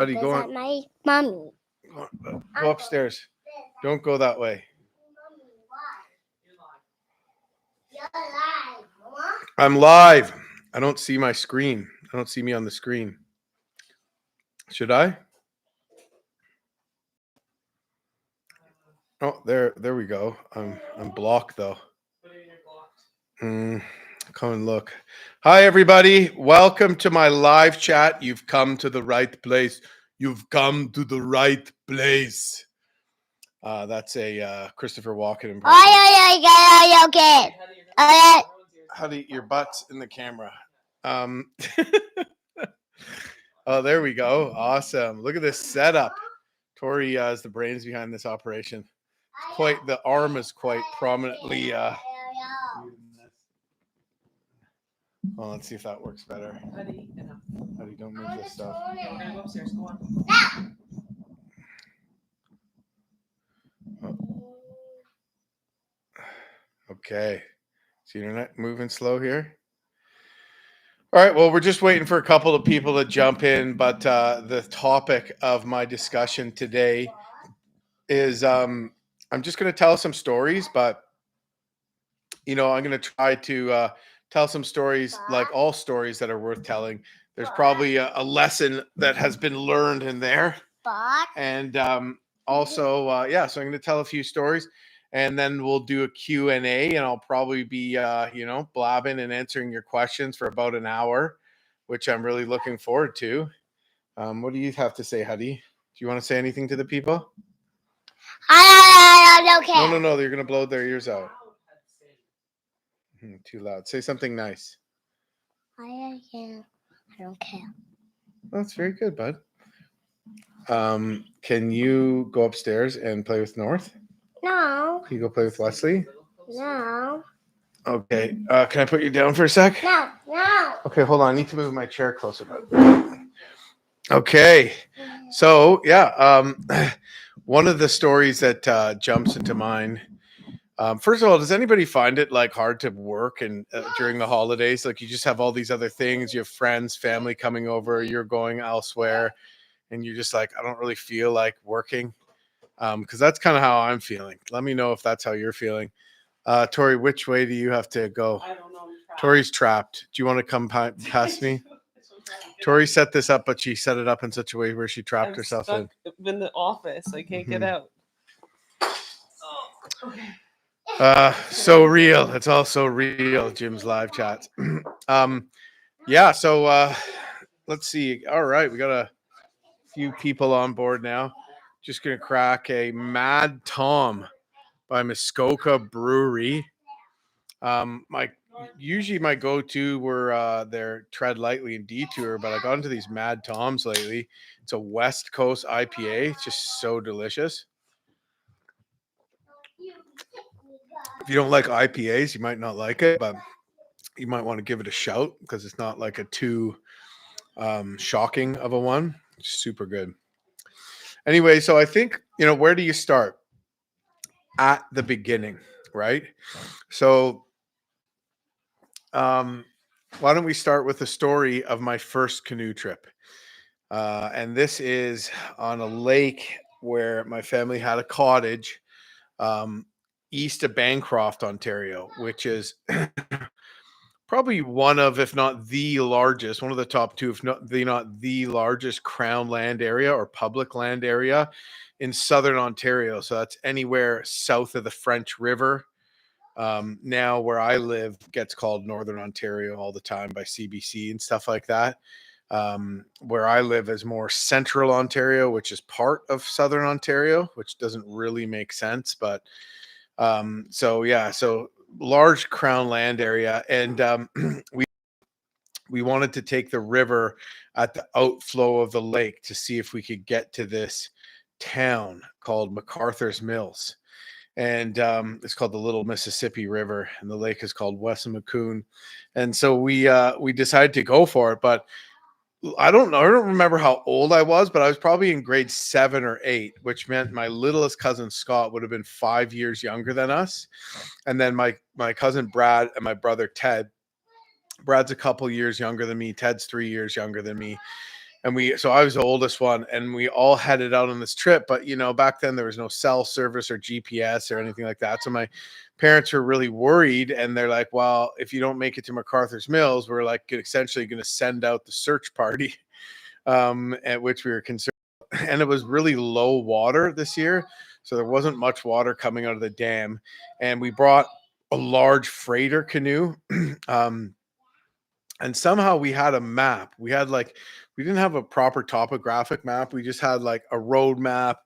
Buddy, go at on. my mommy. Go upstairs. Don't go that way. I'm live. I don't see my screen. I don't see me on the screen. Should I? Oh, there we go. I'm blocked though. Come and look. Hi everybody. Welcome to my live chat. You've come to the right place. You've come to the right place. That's a Christopher Walken impression. Okay. Howdy, your butt's in the camera. Oh, there we go. Awesome. Look at this setup. Tori is the brains behind this operation. The arm is quite prominently. Well, let's see if that works better. Howdy, don't move this stuff. Okay, we're gonna go upstairs. Go on. Okay. Is the internet moving slow here? All right. Well, we're just waiting for a couple of people to jump in, but the topic of my discussion today is I'm just going to tell some stories, but I'm going to try to tell some stories, like all stories that are worth telling. There's probably a lesson that has been learned in there. And also, so I'm going to tell a few stories, and then we'll do a Q&A, and I'll probably be, blabbing and answering your questions for about an hour, which I'm really looking forward to. What do you have to say, Huddy? Do you want to say anything to the people? Okay. No. You're going to blow their ears out. Too loud. Say something nice. I don't care. That's very good, bud. Can you go upstairs and play with North? No. Can you go play with Wesley? No. Okay. Can I put you down for a sec? No. Okay, hold on. I need to move my chair closer, bud. Okay. So, one of the stories that jumps into mind. First of all, does anybody find it like hard to work and during the holidays? Like you just have all these other things. You have friends, family coming over. You're going elsewhere, and you're just like, I don't really feel like working. Because that's kind of how I'm feeling. Let me know if that's how you're feeling. Tori, which way do you have to go? I don't know. Tori's trapped. Do you want to come past me? Tori set this up, but she set it up in such a way where she trapped herself in the office. I can't get out. Oh, okay. So real. It's all so real. Jim's live chats. So let's see. All right, we got a few people on board now. Just gonna crack a Mad Tom by Muskoka Brewery. Usually my go-to were their Tread Lightly and Detour, but I got into these Mad Toms lately. It's a West Coast IPA. It's just so delicious. If you don't like IPAs, you might not like it, but you might want to give it a shout because it's not like a too shocking of a one. It's super good. Anyway, so I think, where do you start? At the beginning, right? So why don't we start with the story of my first canoe trip? And this is on a lake where my family had a cottage east of Bancroft, Ontario, which is probably one of, if not the largest, one of the top two, if not the largest crown land area or public land area in southern Ontario. So that's anywhere south of the French River. Now where I live gets called Northern Ontario all the time by CBC and stuff like that. Where I live is more central Ontario, which is part of southern Ontario, which doesn't really make sense. But so large crown land area. And we wanted to take the river at the outflow of the lake to see if we could get to this town called MacArthur's Mills. And it's called the Little Mississippi River, and the lake is called Wessamacoon. And so we decided to go for it. But I don't remember how old I was, but I was probably in grade 7 or 8, which meant my littlest cousin Scott would have been 5 years younger than us. And then my cousin Brad and my brother Ted. Brad's a couple years younger than me. Ted's 3 years younger than me. So I was the oldest one, and we all headed out on this trip. But back then there was no cell service or GPS or anything like that. So my parents were really worried, and they're like, "Well, if you don't make it to MacArthur's Mills, we're like essentially going to send out the search party," at which we were concerned. And it was really low water this year, so there wasn't much water coming out of the dam. And we brought a large freighter canoe. um, and somehow we had a map. We didn't have a proper topographic map. We just had like a road map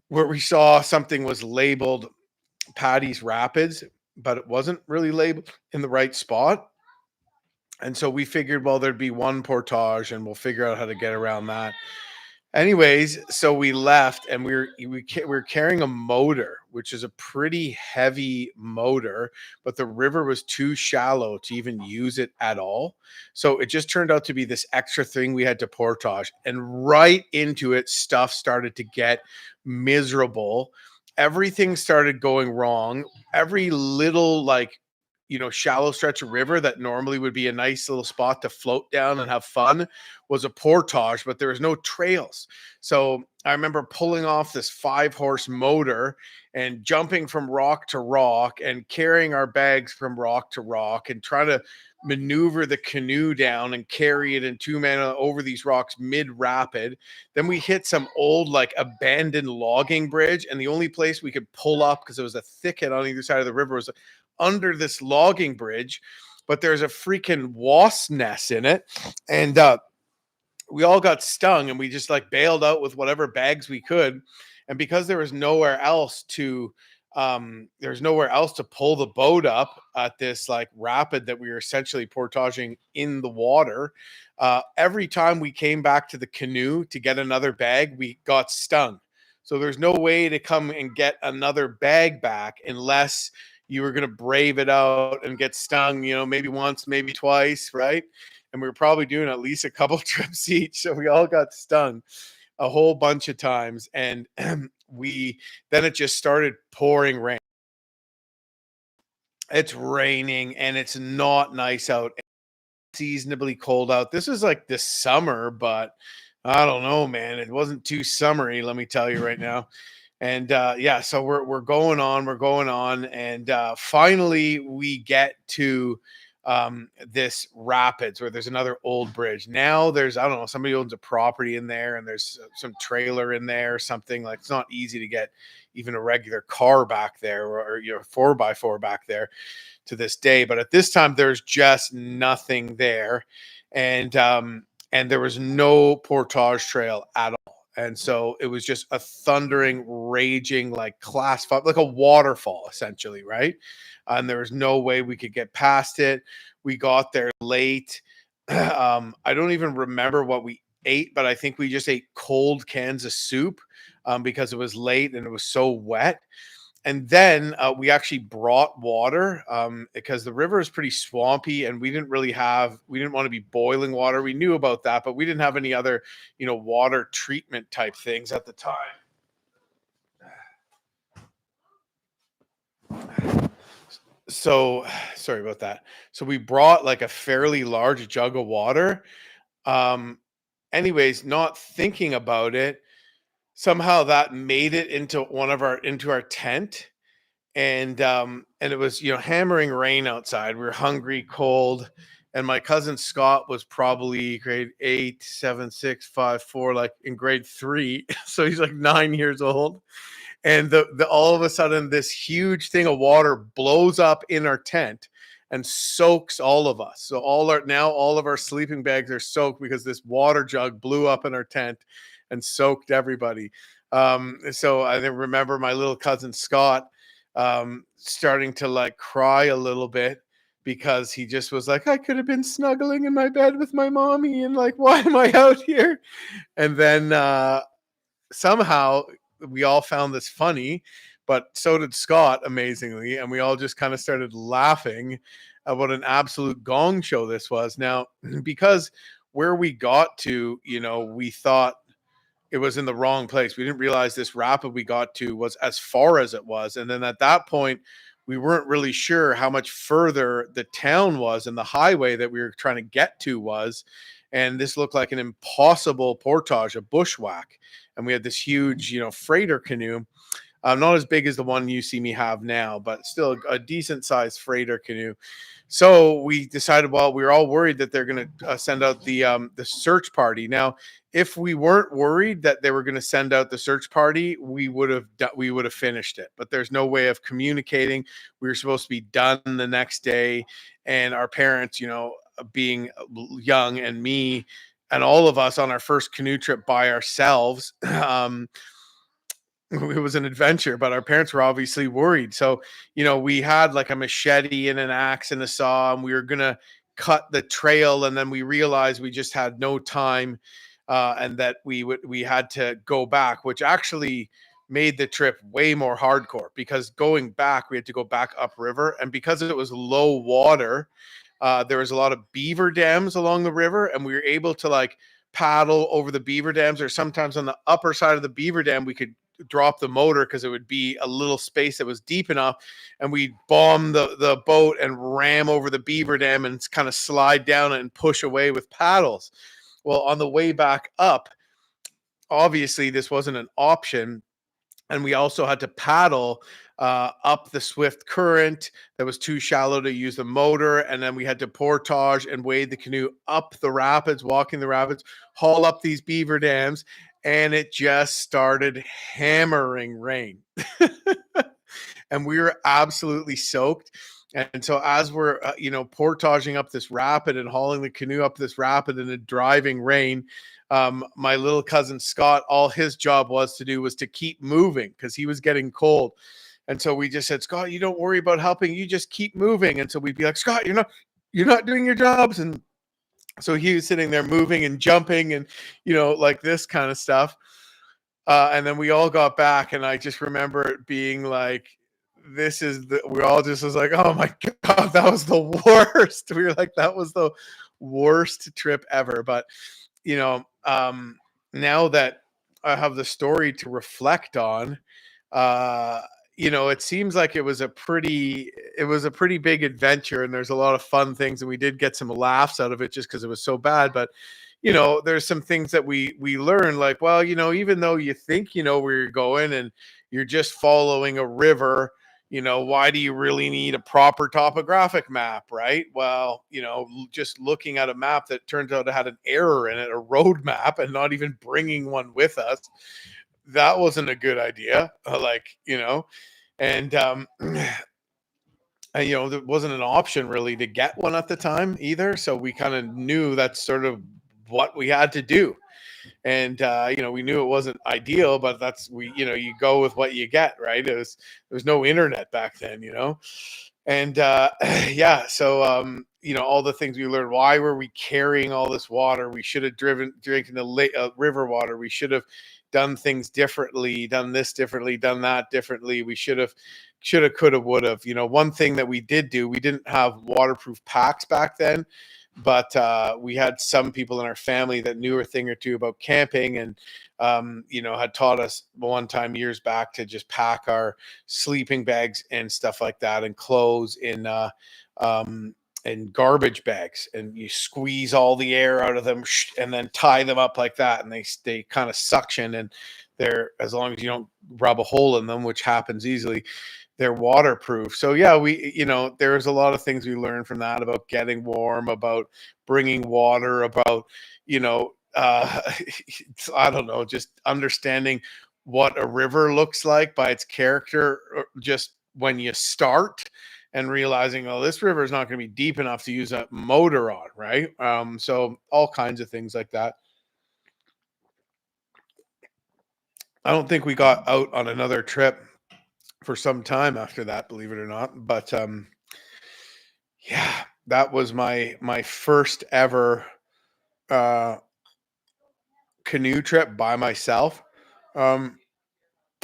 where we saw something was labeled Patty's Rapids, but it wasn't really labeled in the right spot. And so we figured, well, there'd be one portage, and we'll figure out how to get around that. Anyways, so we left, and we were carrying a motor, which is a pretty heavy motor, but the river was too shallow to even use it at all. So it just turned out to be this extra thing we had to portage, and right into it, stuff started to get miserable. Everything started going wrong. Every little shallow stretch of river that normally would be a nice little spot to float down and have fun was a portage, but there was no trails. So I remember pulling off this 5-horse motor and jumping from rock to rock and carrying our bags from rock to rock and trying to maneuver the canoe down and carry it in 2 men over these rocks mid rapid. Then we hit some old abandoned logging bridge, and the only place we could pull up, because it was a thicket on either side of the river, was under this logging bridge, but there's a freaking wasp nest in it. And we all got stung, and we just bailed out with whatever bags we could. And because there was nowhere else to pull the boat up at this rapid that we were essentially portaging in the water, every time we came back to the canoe to get another bag, we got stung. So there's no way to come and get another bag back unless you were going to brave it out and get stung, maybe once, maybe twice, right? And we were probably doing at least a couple trips each. So we all got stung a whole bunch of times. And then it just started pouring rain. It's raining, and it's not nice out. It's seasonably cold out. This is like this summer, but I don't know, man. It wasn't too summery, let me tell you right now. And so we're going on, and finally we get to this rapids where there's another old bridge. Now there's, I don't know, somebody owns a property in there, and there's some trailer in there or something. It's not easy to get even a regular car back there, or 4x4 back there to this day. But at this time there's just nothing there, and there was no portage trail at all. And so it was just a thundering, raging, class 5, like a waterfall, essentially, right? And there was no way we could get past it. We got there late. I don't even remember what we ate, but I think we just ate cold cans of soup because it was late and it was so wet. And then we actually brought water because the river is pretty swampy, and we didn't want to be boiling water. We knew about that, but we didn't have any other, water treatment type things at the time. So sorry about that. So we brought a fairly large jug of water. Anyways, not thinking about it, somehow that made it into our tent. And it was hammering rain outside. We were hungry, cold, and my cousin Scott was probably grade 8, 7, 6, 5, 4, in grade 3. So he's 9 years old. And the all of a sudden this huge thing of water blows up in our tent and soaks all of us. So all of our sleeping bags are soaked because this water jug blew up in our tent and soaked everybody. So I remember my little cousin Scott starting to cry a little bit, because he just was like, I could have been snuggling in my bed with my mommy, and why am I out here? And then somehow we all found this funny, but so did Scott, amazingly, and we all just kind of started laughing at what an absolute gong show this was. Now, because where we got to, we thought it was in the wrong place. We didn't realize this rapid we got to was as far as it was. And then at that point, we weren't really sure how much further the town was and the highway that we were trying to get to was. and this looked like an impossible portage, a bushwhack. And we had this huge, freighter canoe, not as big as the one you see me have now, but still a decent sized freighter canoe. So we decided, well, we were all worried that they're going to send out the search party. Now, if we weren't worried that they were going to send out the search party, we would have finished it. But there's no way of communicating. We were supposed to be done the next day, and our parents, being young, and me and all of us on our first canoe trip by ourselves. It was an adventure, but our parents were obviously worried. So, we had like a machete and an axe and a saw, and we were gonna cut the trail, and then we realized we just had no time, and that we had to go back, which actually made the trip way more hardcore, because going back, we had to go back upriver, and because it was low water, there was a lot of beaver dams along the river, and we were able to like paddle over the beaver dams, or sometimes on the upper side of the beaver dam we could drop the motor because it would be a little space that was deep enough, and we'd bomb the boat and ram over the beaver dam and kind of slide down it and push away with paddles. Well, on the way back up, obviously this wasn't an option, and we also had to paddle up the swift current that was too shallow to use the motor, and then we had to portage and wade the canoe up the rapids, walking the rapids, haul up these beaver dams, and it just started hammering rain. And we were absolutely soaked. And so as we're, portaging up this rapid and hauling the canoe up this rapid in a driving rain, my little cousin Scott, all his job was to keep moving because he was getting cold. And so we just said, Scott, you don't worry about helping, you just keep moving. And so we'd be like, Scott, you're not doing your jobs. And so he was sitting there moving and jumping and, like this kind of stuff. And then we all got back, and I just remember it being like, we all just was like, oh my God, that was the worst. We were like, that was the worst trip ever. But, now that I have the story to reflect on, it seems like it was a pretty big adventure, and there's a lot of fun things, and we did get some laughs out of it just because it was so bad. But there's some things that we learned, like, well, even though you think you know where you're going and you're just following a river, why do you really need a proper topographic map, right? Well, just looking at a map that turns out it had an error in it, a road map, and not even bringing one with us, that wasn't a good idea. And there wasn't an option really to get one at the time either. So we kind of knew that's sort of what we had to do. And, we knew it wasn't ideal, but you go with what you get, right? There was no internet back then, and, yeah. So, all the things we learned, why were we carrying all this water? We should have drinking the river water. We should have done things differently, done this differently, done that differently. We should have, could have, would have. One thing that we did do, we didn't have waterproof packs back then, but we had some people in our family that knew a thing or two about camping, and had taught us one time years back to just pack our sleeping bags and stuff like that, and clothes in garbage bags, and you squeeze all the air out of them and then tie them up like that, and they kind of suction, and they're, as long as you don't rub a hole in them, which happens easily, they're waterproof. So yeah, there's a lot of things we learned from that, about getting warm, about bringing water, about, I don't know, just understanding what a river looks like by its character, just when you start, and realizing, oh, this river is not going to be deep enough to use a motor on, right? So all kinds of things like that. I don't think we got out on another trip for some time after that, believe it or not. But yeah, that was my first ever canoe trip by myself. I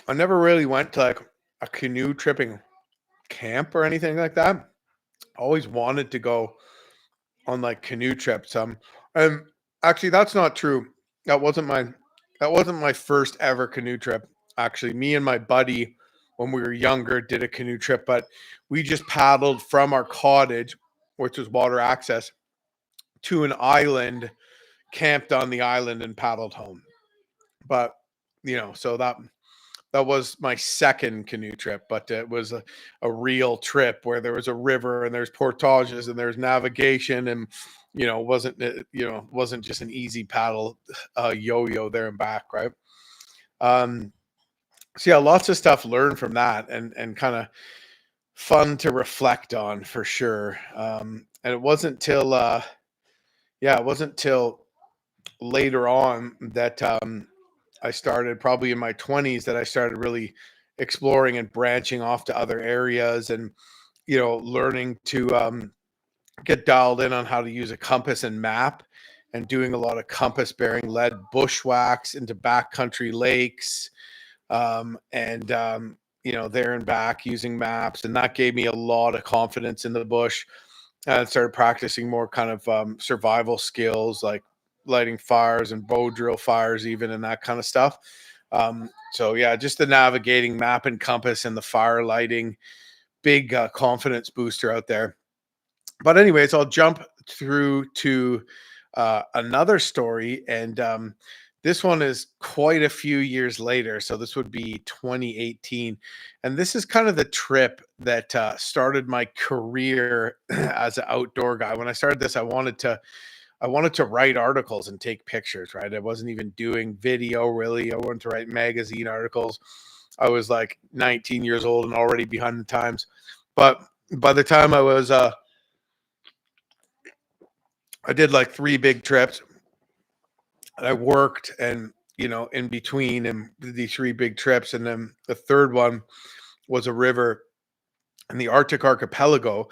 never really went to like a canoe tripping camp or anything like that. Always wanted to go on like canoe trips. And actually, that's not true. That wasn't my first ever canoe trip. Actually, me and my buddy, when we were younger, did a canoe trip, but we just paddled from our cottage, which was water access, to an island camped on the island and paddled home. But so that was my second canoe trip, but it was a real trip where there was a river and there's portages and there's navigation, and wasn't just an easy paddle yo-yo there and back, right? So yeah, lots of stuff learned from that, and kind of fun to reflect on for sure. And it wasn't till later on that I started, probably in my 20s, that I started really exploring and branching off to other areas, and learning to get dialed in on how to use a compass and map, and doing a lot of compass bearing led bushwhacks into backcountry lakes, and there and back using maps, and that gave me a lot of confidence in the bush. And I started practicing more kind of survival skills, like lighting fires and bow drill fires, even, and that kind of stuff. So yeah, just the navigating, map and compass, and the fire lighting, big confidence booster out there. But anyways, I'll jump through to another story, and this one is quite a few years later. So this would be 2018, and this is kind of the trip that started my career as an outdoor guy. When I started this, I wanted to write articles and take pictures, right? I wasn't even doing video really. I wanted to write magazine articles. I was like 19 years old and already behind the times. But by the time I did like 3 big trips, and I worked, and in between, and these 3 big trips, and then the third one was a river in the Arctic archipelago,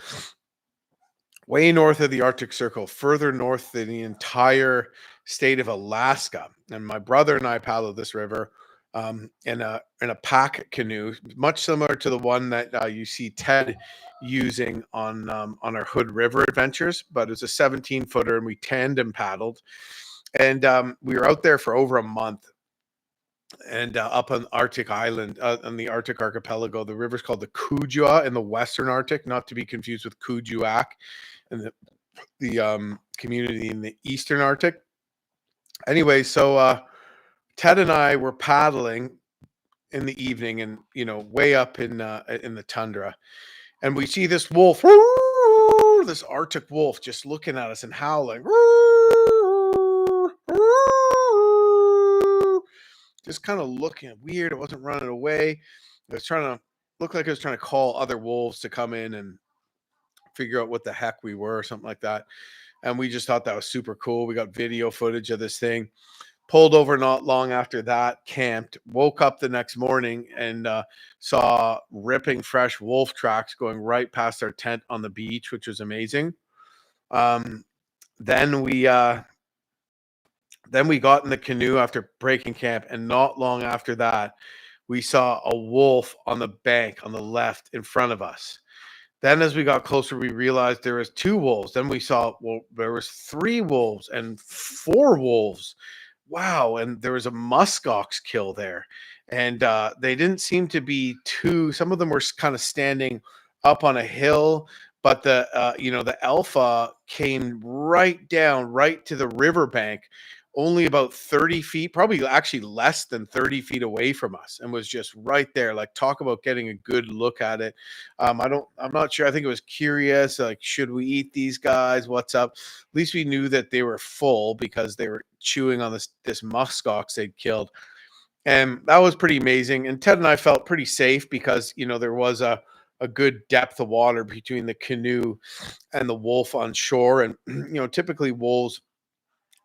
way north of the Arctic Circle, further north than the entire state of Alaska. And my brother and I paddled this river in a pack canoe, much similar to the one that you see Ted using on our Hood River adventures, but it's a 17-footer, and we tandem paddled, and we were out there for over a month. And up on Arctic Island, on the Arctic archipelago, the river's called the Kujua in the Western Arctic, not to be confused with Kuujjuaq and the community in the Eastern Arctic. Anyway, so Ted and I were paddling in the evening, and way up in the tundra, and we see this wolf, this Arctic wolf, just looking at us and howling, just kind of looking weird. It wasn't running away. It was trying to look like it was trying to call other wolves to come in and figure out what the heck we were, or something like that. And we just thought that was super cool. We got video footage of this thing. Pulled over not long after that, camped, woke up the next morning, and saw ripping fresh wolf tracks going right past our tent on the beach, which was amazing. Then we got in the canoe after breaking camp, and not long after that, we saw a wolf on the bank on the left in front of us. Then as we got closer, we realized there was 2 wolves. Then we saw, well, there was 3 wolves and 4 wolves. Wow. And there was a muskox kill there. And they didn't seem to be too, some of them were kind of standing up on a hill, but the alpha came right down, right to the riverbank, only about 30 feet, probably actually less than 30 feet away from us, and was just right there. Like, talk about getting a good look at it. I'm not sure. I think it was curious, like, should we eat these guys? What's up? At least we knew that they were full because they were chewing on this muskox they'd killed. And that was pretty amazing. And Ted and I felt pretty safe because, there was a good depth of water between the canoe and the wolf on shore. And, typically wolves,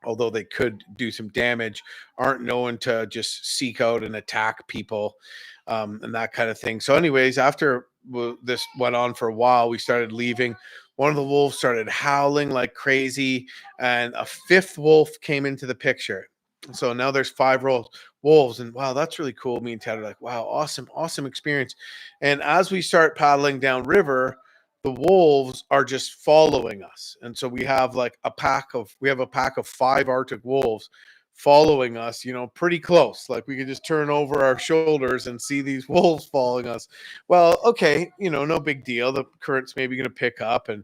although they could do some damage, aren't known to just seek out and attack people, and that kind of thing. So anyways, after this went on for a while, we started leaving. One of the wolves started howling like crazy, and a 5th wolf came into the picture. So now there's 5 wolves, and wow, that's really cool. Me and Ted are like, wow, awesome experience. And as we start paddling down river, the wolves are just following us. And so we have a pack of 5 Arctic wolves following us, pretty close. Like, we could just turn over our shoulders and see these wolves following us. Well, okay, no big deal. The current's maybe going to pick up, and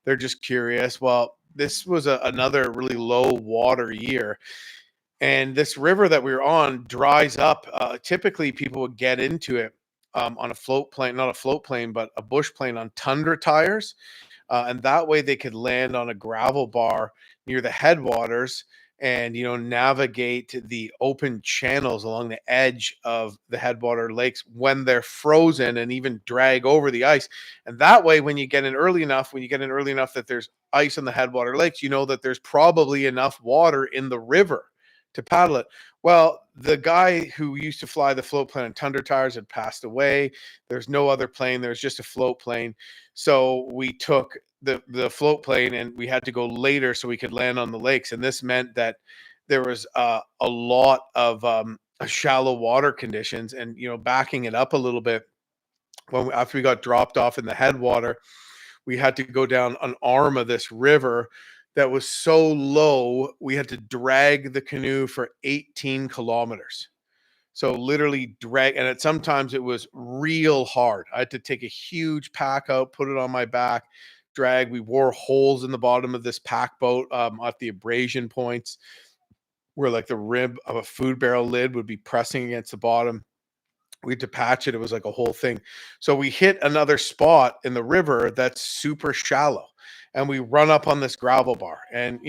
they're just curious. Well, this was another really low water year. And this river that we were on dries up. Typically, people would get into it on a float plane, not a float plane, but a bush plane on tundra tires. And that way they could land on a gravel bar near the headwaters and navigate the open channels along the edge of the headwater lakes when they're frozen, and even drag over the ice. And that way, when you get in early enough, that there's ice on the headwater lakes, you know that there's probably enough water in the river to paddle it. Well, the guy who used to fly the float plane on tundra tires had passed away. There's no other plane. There's just a float plane. So we took the float plane, and we had to go later so we could land on the lakes. And this meant that there was a lot of shallow water conditions. And backing it up a little bit, after we got dropped off in the headwater, we had to go down an arm of this river that was so low we had to drag the canoe for 18 kilometers. So literally drag, and sometimes it was real hard. I had to take a huge pack out, put it on my back, drag. We wore holes in the bottom of this pack boat at the abrasion points, where like the rib of a food barrel lid would be pressing against the bottom. We had to patch it. It was like a whole thing. So we hit another spot in the river that's super shallow, and we run up on this gravel bar. And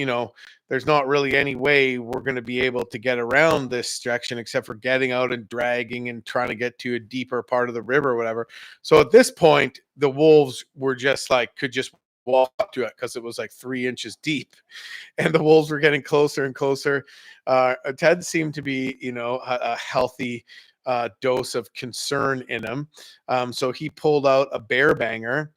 there's not really any way we're going to be able to get around this section except for getting out and dragging and trying to get to a deeper part of the river or whatever. So at this point, the wolves were just like, could just walk up to it because it was like 3 inches deep, and the wolves were getting closer and closer. Ted seemed to be, a healthy dose of concern in him. So he pulled out a bear banger,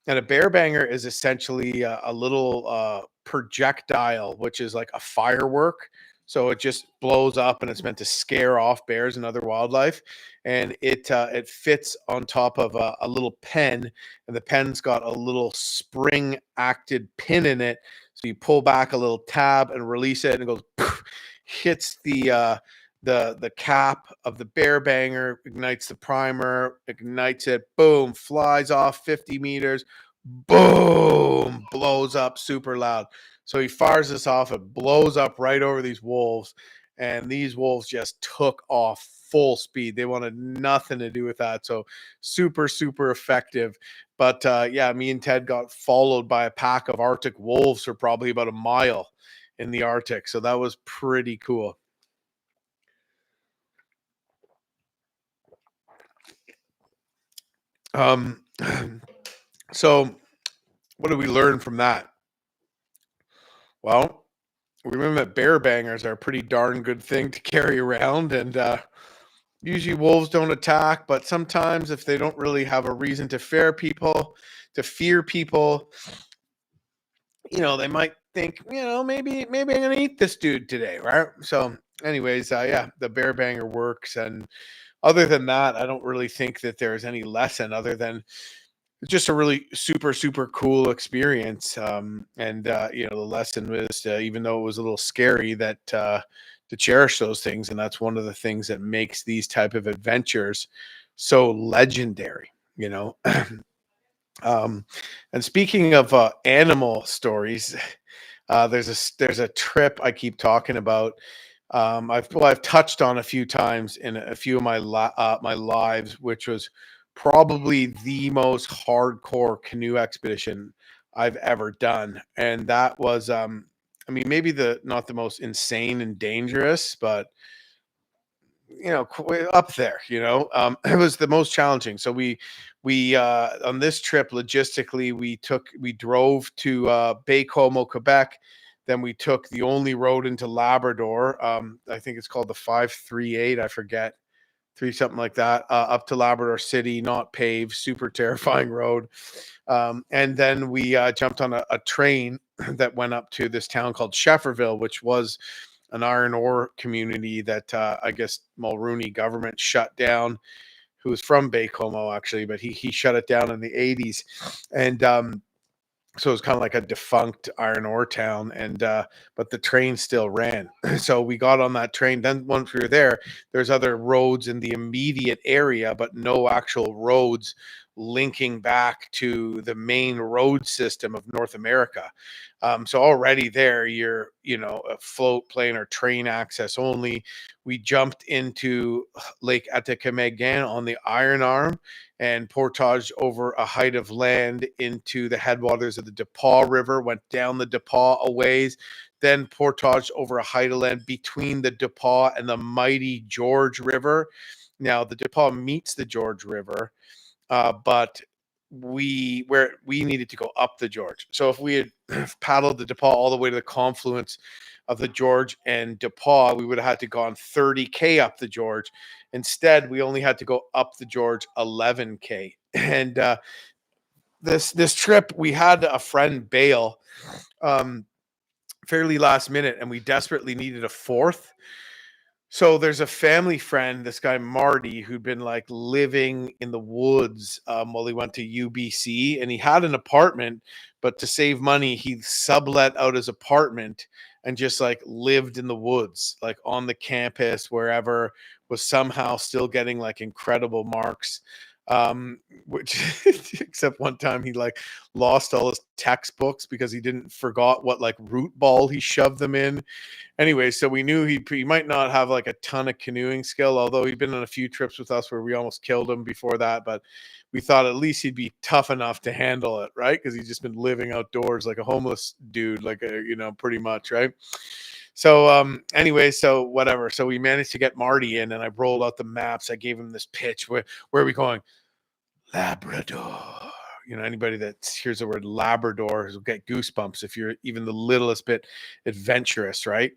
and a bear banger is essentially a little projectile, which is like a firework. So it just blows up, and it's meant to scare off bears and other wildlife. And it fits on top of a little pen, and the pen's got a little spring acted pin in it. So you pull back a little tab and release it, and it goes poof, hits the cap of the bear banger, ignites the primer, ignites it, boom, flies off 50 meters, boom, blows up super loud. So he fires this off, it blows up right over these wolves, and these wolves just took off full speed. They wanted nothing to do with that. So super, super effective. But yeah, me and Ted got followed by a pack of Arctic wolves for probably about a mile in the Arctic. So that was pretty cool. So what did we learn from that? Well, we remember that bear bangers are a pretty darn good thing to carry around, and usually wolves don't attack, but sometimes if they don't really have a reason to fear people, they might think, maybe I'm gonna eat this dude today, right? So anyways, yeah, the bear banger works. And other than that, I don't really think that there's any lesson other than it's just a really super, super cool experience. And the lesson was, even though it was a little scary, that to cherish those things. And that's one of the things that makes these type of adventures so legendary, And speaking of animal stories, there's a trip I keep talking about. I've touched on a few times in a few of my my lives, which was probably the most hardcore canoe expedition I've ever done, and that was maybe not the most insane and dangerous, but up there. It was the most challenging. So we on this trip, logistically, we drove to Baie-Comeau, Quebec. Then we took the only road into Labrador. I think it's called the 538. I forget, three something like that. Up to Labrador City, not paved, super terrifying road. And then we jumped on a train that went up to this town called Shefferville, which was an iron ore community that I guess Mulrooney government shut down, who was from Baie-Comeau actually, but he shut it down in the 80s. And so it was kind of like a defunct iron ore town, and but the train still ran. So we got on that train. Then once we were there, there's other roads in the immediate area, but no actual roads linking back to the main road system of North America. So already there, you're, a float plane or train access only. We jumped into Lake Atikamegan on the Iron Arm and portaged over a height of land into the headwaters of the DePaul River, went down the DePaul a ways, then portaged over a height of land between the DePaul and the mighty George River. Now, the DePaul meets the George River, but we needed to go up the George. So if we had paddled the DePaul all the way to the confluence of the George and DePaul, we would have had to gone 30K up the George. Instead, we only had to go up the George 11K. And this trip, we had a friend bail fairly last minute, and we desperately needed a fourth. So there's a family friend, this guy Marty, who'd been like living in the woods while he went to UBC, and he had an apartment, but to save money, he sublet out his apartment and just like lived in the woods, like on the campus, wherever, was somehow still getting like incredible marks. Which except one time he like lost all his textbooks because he didn't forgot what like root ball he shoved them in. Anyway, so we knew he might not have like a ton of canoeing skill, although he'd been on a few trips with us where we almost killed him before that. But we thought at least he'd be tough enough to handle it, right? Because he's just been living outdoors like a homeless dude, like pretty much, right? So anyway, so whatever. So we managed to get Marty in, and I rolled out the maps. I gave him this pitch. Where are we going? Labrador. Anybody that hears the word Labrador will get goosebumps if you're even the littlest bit adventurous, right?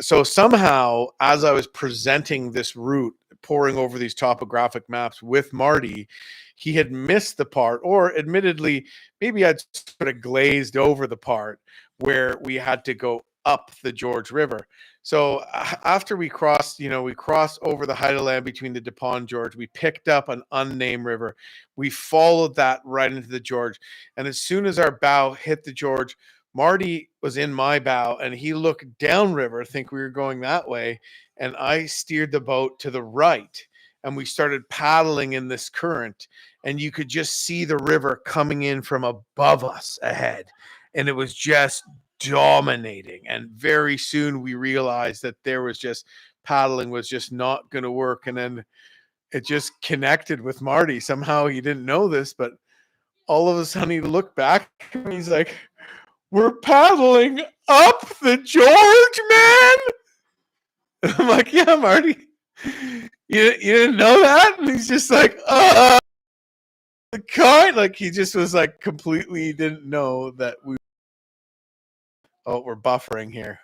So somehow, as I was presenting this route, poring over these topographic maps with Marty, he had missed the part, or admittedly, maybe I'd sort of glazed over the part where we had to go up the George River. So after we crossed over the height of land between the DePaul and George, we picked up an unnamed river. We followed that right into the George. And as soon as our bow hit the George, Marty was in my bow and he looked downriver, think we were going that way. And I steered the boat to the right. And we started paddling in this current. And you could just see the river coming in from above us ahead. And it was just dominating, and very soon we realized that paddling was just not going to work. And then it just connected with Marty. Somehow he didn't know this, but all of a sudden he looked back and he's like, "We're paddling up the George, man." And I'm like, "Yeah, Marty, you didn't know that?" And he's just like, kind, like he just was like completely didn't know that we. Oh, we're buffering here.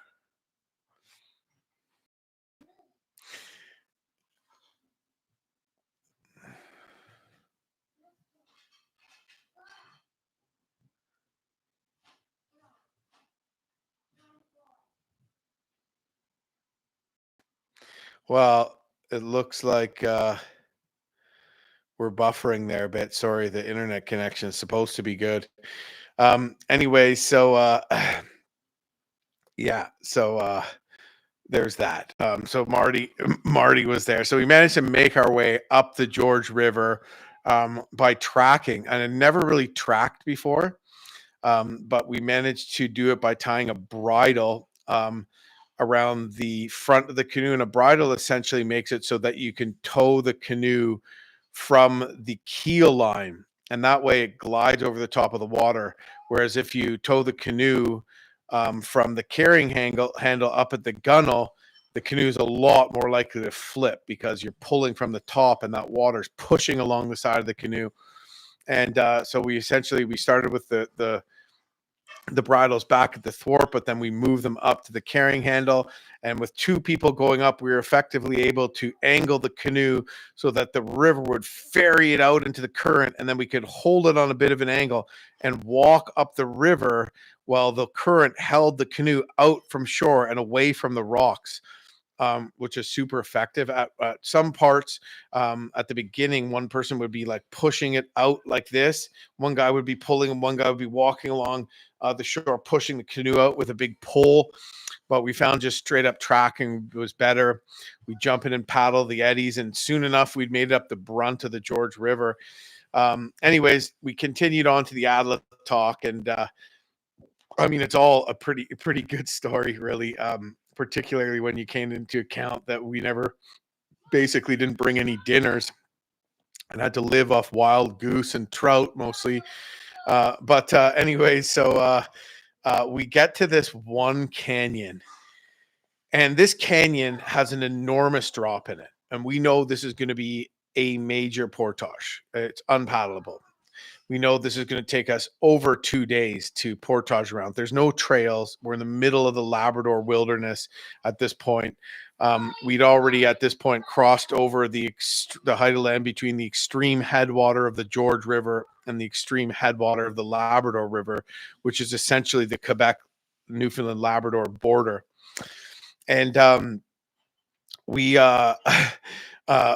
Well, it looks like we're buffering there a bit. Sorry, the internet connection is supposed to be good. Anyway, so yeah, so there's that. So Marty was there. So we managed to make our way up the George River by tracking, and I never really tracked before, but we managed to do it by tying a bridle around the front of the canoe, and a bridle essentially makes it so that you can tow the canoe from the keel line, and that way it glides over the top of the water. Whereas if you tow the canoe from the carrying handle up at the gunnel, the canoe is a lot more likely to flip because you're pulling from the top and that water's pushing along the side of the canoe. And so we started with the bridles back at the thwart, but then we moved them up to the carrying handle. And with two people going up, we were effectively able to angle the canoe so that the river would ferry it out into the current, and then we could hold it on a bit of an angle and walk up the river while the current held the canoe out from shore and away from the rocks. Which is super effective at some parts. At the beginning, one person would be like pushing it out like this. One guy would be pulling, and one guy would be walking along the shore, pushing the canoe out with a big pole. But we found just straight up tracking was better. We jump in and paddle the eddies, and soon enough, we'd made it up the brunt of the George River. Anyways, we continued on to the Adla talk, and I mean, it's all a pretty good story, really. Particularly when you came into account that we never basically didn't bring any dinners and had to live off wild goose and trout mostly. But anyways, so we get to this one canyon, and this canyon has an enormous drop in it, and we know this is going to be a major portage. It's unpaddleable. We know this is going to take us over 2 days to portage around. There's no trails. We're in the middle of the Labrador wilderness at this point. We'd already at this point crossed over the height of land between the extreme headwater of the George River and the extreme headwater of the Labrador River, which is essentially the Quebec, Newfoundland, Labrador border. And we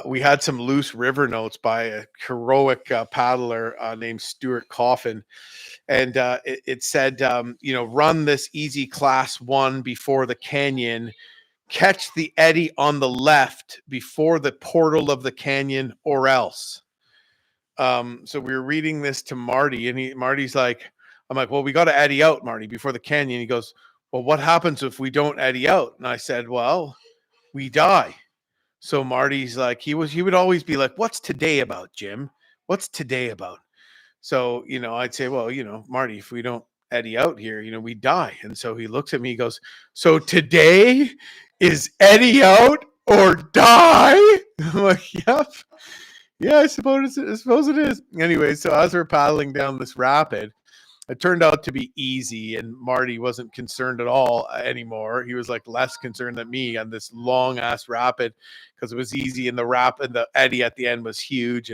we had some loose river notes by a heroic paddler named Stuart Coffin, and it said, run this easy class 1 before the canyon, catch the eddy on the left before the portal of the canyon, or else. So we were reading this to Marty, and Marty's like, I'm like, well, we got to eddy out, Marty, before the canyon. He goes, well, what happens if we don't eddy out? And I said, well, we die. So Marty's like, he would always be like, what's today about, Jim? What's today about? So, I'd say, well, Marty, if we don't eddy out here, we die. And so he looks at me, he goes, so today is eddy out or die? I'm like, yep. Yeah, I suppose it is. Anyway, so as we're paddling down this rapid, it turned out to be easy, and Marty wasn't concerned at all anymore. He was like less concerned than me on this long ass rapid because it was easy, and the eddy at the end was huge.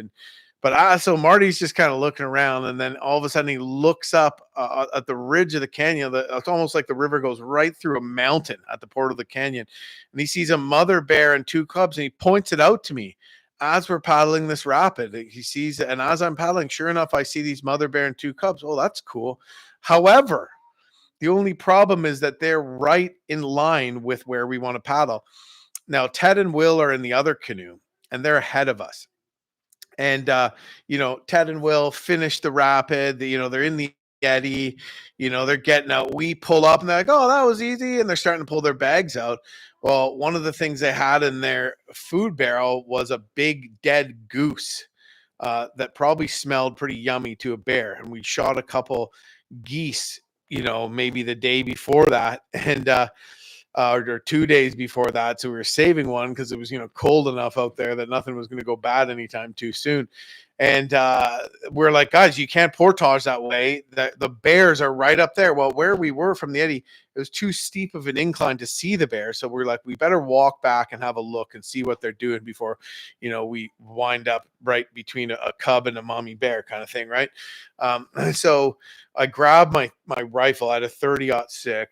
So Marty's just kind of looking around, and then all of a sudden he looks up at the ridge of the canyon. It's almost like the river goes right through a mountain at the port of the canyon, and he sees a mother bear and 2 cubs, and he points it out to me. As we're paddling this rapid, he sees it, and as I'm paddling, sure enough, I see these mother bear and 2 cubs. Oh, that's cool. However, the only problem is that they're right in line with where we want to paddle. Now, Ted and Will are in the other canoe, and they're ahead of us. And Ted and Will finish the rapid. They're in the eddy. They're getting out. We pull up, and they're like, "Oh, that was easy," and they're starting to pull their bags out. Well, one of the things they had in their food barrel was a big dead goose that probably smelled pretty yummy to a bear. And we shot a couple geese, maybe the day before that, and or 2 days before that. So we were saving one because it was, cold enough out there that nothing was going to go bad anytime too soon. And we're like, guys, you can't portage that way. The bears are right up there. Well, where we were from the eddy, it was too steep of an incline to see the bear. So we're like, we better walk back and have a look and see what they're doing before, we wind up right between a cub and a mommy bear kind of thing, right? So I grabbed my rifle. I had a 30-06,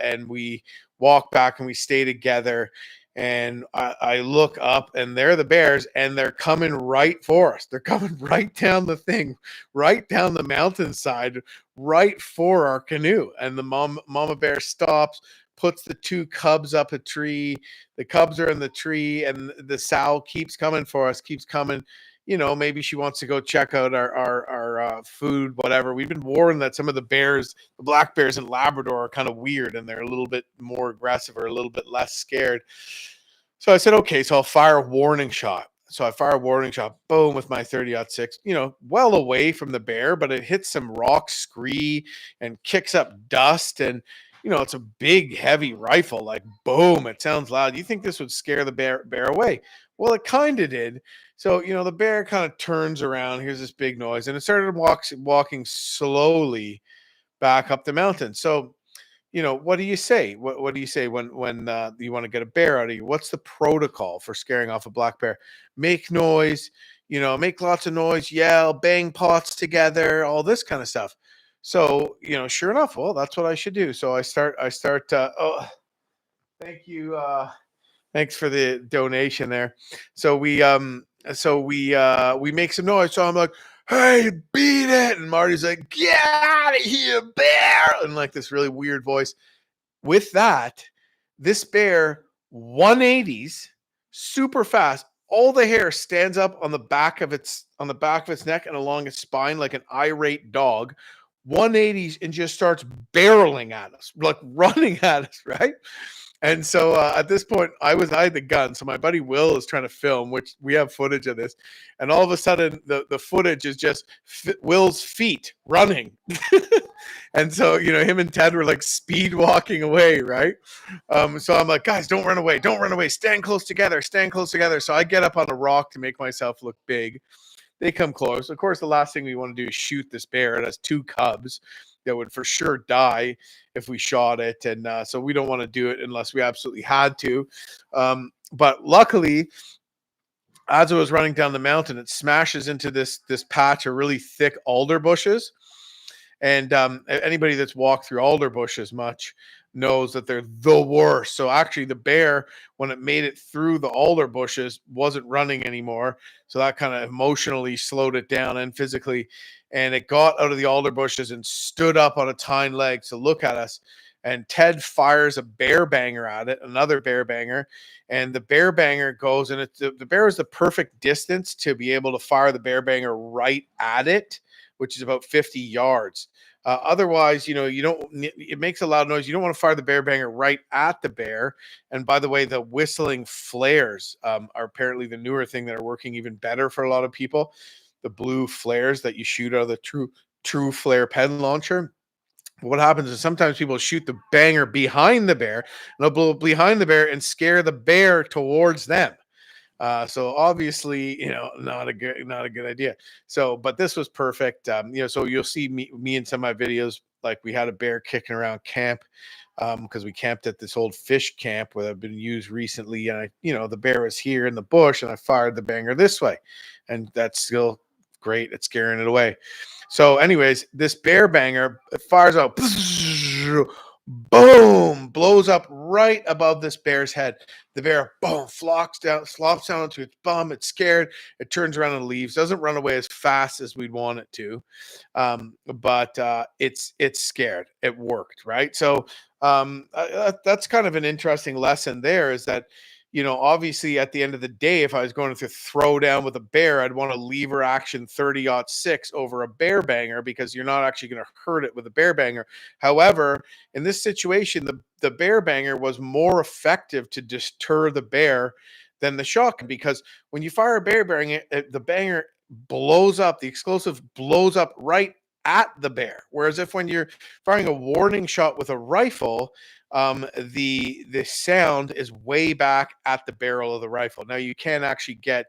and we walk back and we stay together. And I look up, and they're the bears, and they're coming right for us. They're coming right down the thing, right down the mountainside, right for our canoe. And the mama bear stops, puts the 2 cubs up a tree. The cubs are in the tree, and the sow keeps coming for us, keeps coming. Maybe she wants to go check out our food, whatever. We've been warned that some of the bears, the black bears in Labrador, are kind of weird, and they're a little bit more aggressive or a little bit less scared. So I said, okay, so I'll fire a warning shot. So I fire a warning shot, boom, with my 30-06, well away from the bear, but it hits some rock scree and kicks up dust. And, it's a big, heavy rifle, like boom, it sounds loud. You think this would scare the bear away? Well, it kind of did. So, the bear kind of turns around, hears this big noise, and it started walking slowly back up the mountain. So, what do you say? What do you say when you want to get a bear out of you? What's the protocol for scaring off a black bear? Make noise, make lots of noise, yell, bang pots together, all this kind of stuff. So, sure enough, well, that's what I should do. So I start, oh, thank you. Thanks for the donation there. So we make some noise. So I'm like, hey, beat it. And Marty's like, get out of here, bear. And like this really weird voice. With that, this bear 180s super fast all the hair stands up on the back of its neck and along its spine like an irate dog, 180s and just starts barreling at us, like running at us, right? And so at this point, I had the gun. So my buddy Will is trying to film, which we have footage of this. And all of a sudden, the footage is just Will's feet running. And so, him and Ted were like speed walking away, right? So I'm like, guys, don't run away. Don't run away. Stand close together. Stand close together. So I get up on a rock to make myself look big. They come close. Of course, the last thing we want to do is shoot this bear. It has 2 cubs that would for sure die if we shot it. And so we don't want to do it unless we absolutely had to. But luckily, as I was running down the mountain, it smashes into this patch of really thick alder bushes. And anybody that's walked through alder bushes much knows that they're the worst. So actually the bear, when it made it through the alder bushes, wasn't running anymore. So that kind of emotionally slowed it down and physically. And it got out of the alder bushes and stood up on its hind legs to look at us. And Ted fires a bear banger at it, another bear banger. And the bear banger goes, and the bear is the perfect distance to be able to fire the bear banger right at it, which is about 50 yards. Otherwise, it makes a loud noise. You don't want to fire the bear banger right at the bear. And by the way, the whistling flares are apparently the newer thing that are working even better for a lot of people. The blue flares that you shoot out of the true flare pen launcher. What happens is sometimes people shoot the banger behind the bear, and they'll blow behind the bear and scare the bear towards them. So obviously, not a good idea. So, but this was perfect. So you'll see me in some of my videos, like we had a bear kicking around camp, because we camped at this old fish camp where I've been used recently. And the bear was here in the bush and I fired the banger this way, and that's still great at scaring it away. So anyways, this bear banger, it fires out, boom, blows up right above this bear's head. The bear, boom, slops down onto its bum. It's scared. It turns around and leaves. Doesn't run away as fast as we'd want it to, but it's scared. It worked, right? So that's kind of an interesting lesson there. Is that obviously at the end of the day, if I was going to throw down with a bear, I'd want a lever action 30-06 over a bear banger, because you're not actually going to hurt it with a bear banger. However, in this situation, the bear banger was more effective to deter the bear than the shotgun, because when you fire a bear banger, the banger blows up, the explosive blows up right at the bear. Whereas when you're firing a warning shot with a rifle, the sound is way back at the barrel of the rifle. Now you can actually get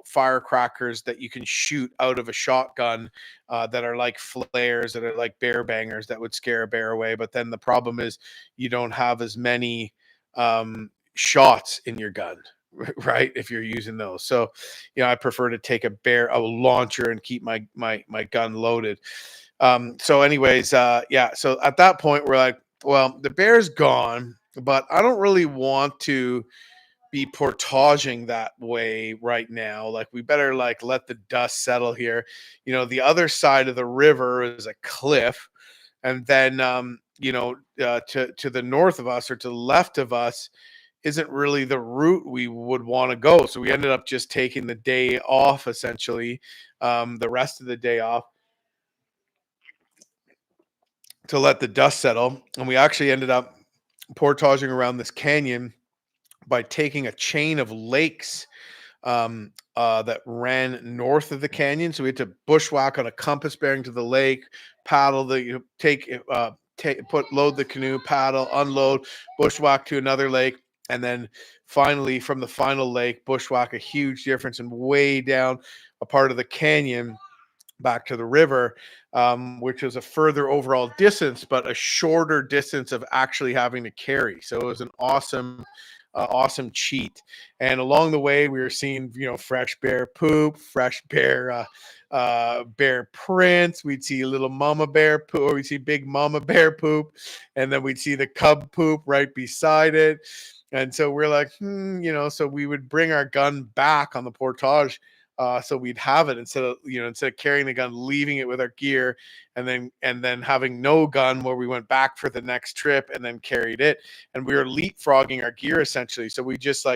firecrackers that you can shoot out of a shotgun that are like flares, that are like bear bangers that would scare a bear away. But then the problem is you don't have as many shots in your gun, right? If you're using those. So, I prefer to take a launcher and keep my gun loaded. So anyways, so at that point we're like, well, the bear's gone, but I don't really want to be portaging that way right now. Like, we better let the dust settle here. The other side of the river is a cliff, and then to the north of us or to the left of us isn't really the route we would want to go. So we ended up just taking the day off, essentially, the rest of the day off, to let the dust settle. And we actually ended up portaging around this canyon by taking a chain of lakes that ran north of the canyon. So we had to bushwhack on a compass bearing to the lake, paddle load the canoe, paddle, unload, bushwhack to another lake, and then finally from the final lake, bushwhack a huge difference and way down a part of the canyon back to the river, which was a further overall distance, but a shorter distance of actually having to carry. So it was an awesome cheat. And along the way, we were seeing, fresh bear poop, fresh bear prints. We'd see little mama bear poop, or we'd see big mama bear poop, and then we'd see the cub poop right beside it. And so we're like, so we would bring our gun back on the portage. So we'd have it instead of carrying the gun, leaving it with our gear, and then having no gun, where we went back for the next trip and then carried it. And we were leapfrogging our gear essentially. So we just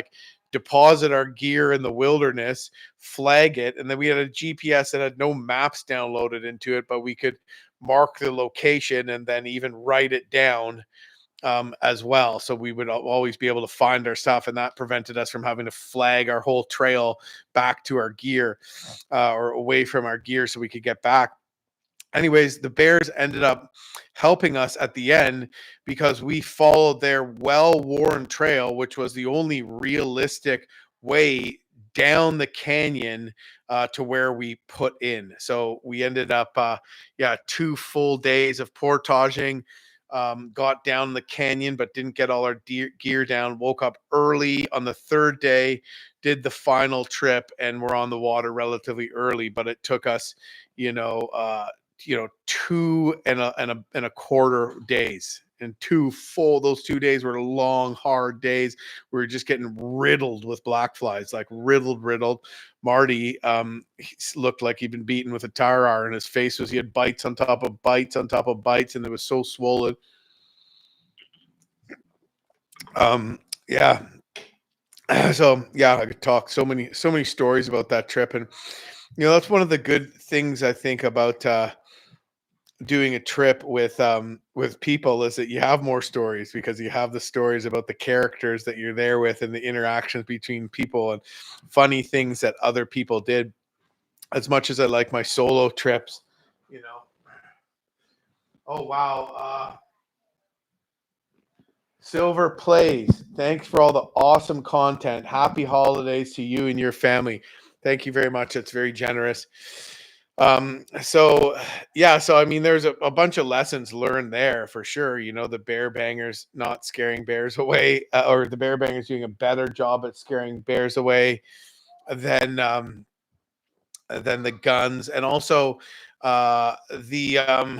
deposit our gear in the wilderness, flag it, and then we had a GPS that had no maps downloaded into it, but we could mark the location and then even write it down as well. So we would always be able to find our stuff, and that prevented us from having to flag our whole trail back to our gear or away from our gear so we could get back. Anyways, the bears ended up helping us at the end because we followed their well-worn trail, which was the only realistic way down the canyon to where we put in. So we ended up, 2 full days of portaging. Got down the canyon, but didn't get all our gear down. Woke up early on the third day, did the final trip, and we're on the water relatively early. But it took us, you know, 2.25 days, and those 2 days were long, hard days. We were just getting riddled with black flies, like riddled. Marty looked like he'd been beaten with a tire iron. His face he had bites on top of bites on top of bites, and it was so swollen. Yeah. So yeah, I could talk so many stories about that trip. And that's one of the good things I think about doing a trip with people, is that you have more stories, because you have the stories about the characters that you're there with and the interactions between people and funny things that other people did. As much as I like my solo trips, oh wow. Silver Plays, thanks for all the awesome content. Happy holidays to you and your family. Thank you very much. It's very generous. So I mean, there's a bunch of lessons learned there for sure. The bear bangers not scaring bears away, or the bear bangers doing a better job at scaring bears away than the guns. And also the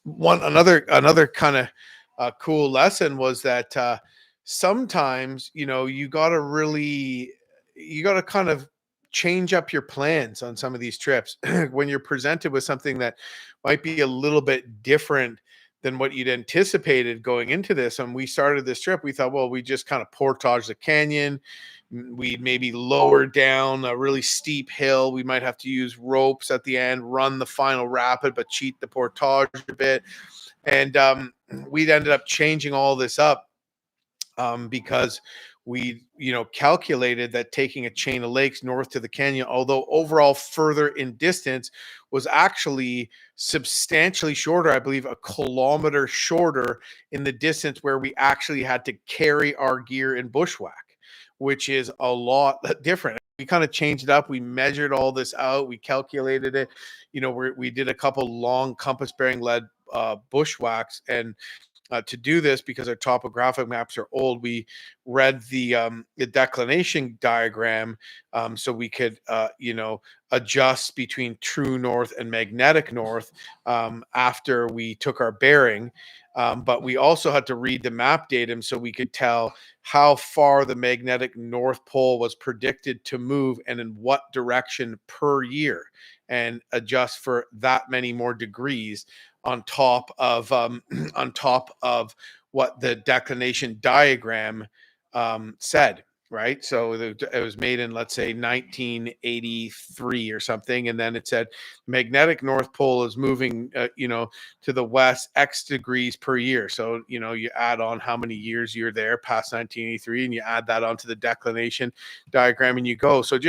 one another kind of cool lesson was that sometimes you got to kind of change up your plans on some of these trips when you're presented with something that might be a little bit different than what you'd anticipated going into this. And we started this trip, we thought, well, we just kind of portage the canyon, we'd maybe lower down a really steep hill, we might have to use ropes at the end, run the final rapid, but cheat the portage a bit. And we'd ended up changing all this up because we calculated that taking a chain of lakes north to the canyon, although overall further in distance, was actually substantially shorter. I believe 1 kilometer shorter in the distance where we actually had to carry our gear and bushwhack, which is a lot different. We kind of changed it up. We measured all this out. We calculated it. We did a couple long compass bearing led bushwhacks, and to do this, because our topographic maps are old, we read the declination diagram so we could adjust between true north and magnetic north after we took our bearing. But we also had to read the map datum so we could tell how far the magnetic North Pole was predicted to move and in what direction per year, and adjust for that many more degrees on top of what the declination diagram said. Right. So it was made in, let's say, 1983 or something. And then it said magnetic North Pole is moving, to the west X degrees per year. So, you add on how many years you're there past 1983, and you add that onto the declination diagram, and you go. So it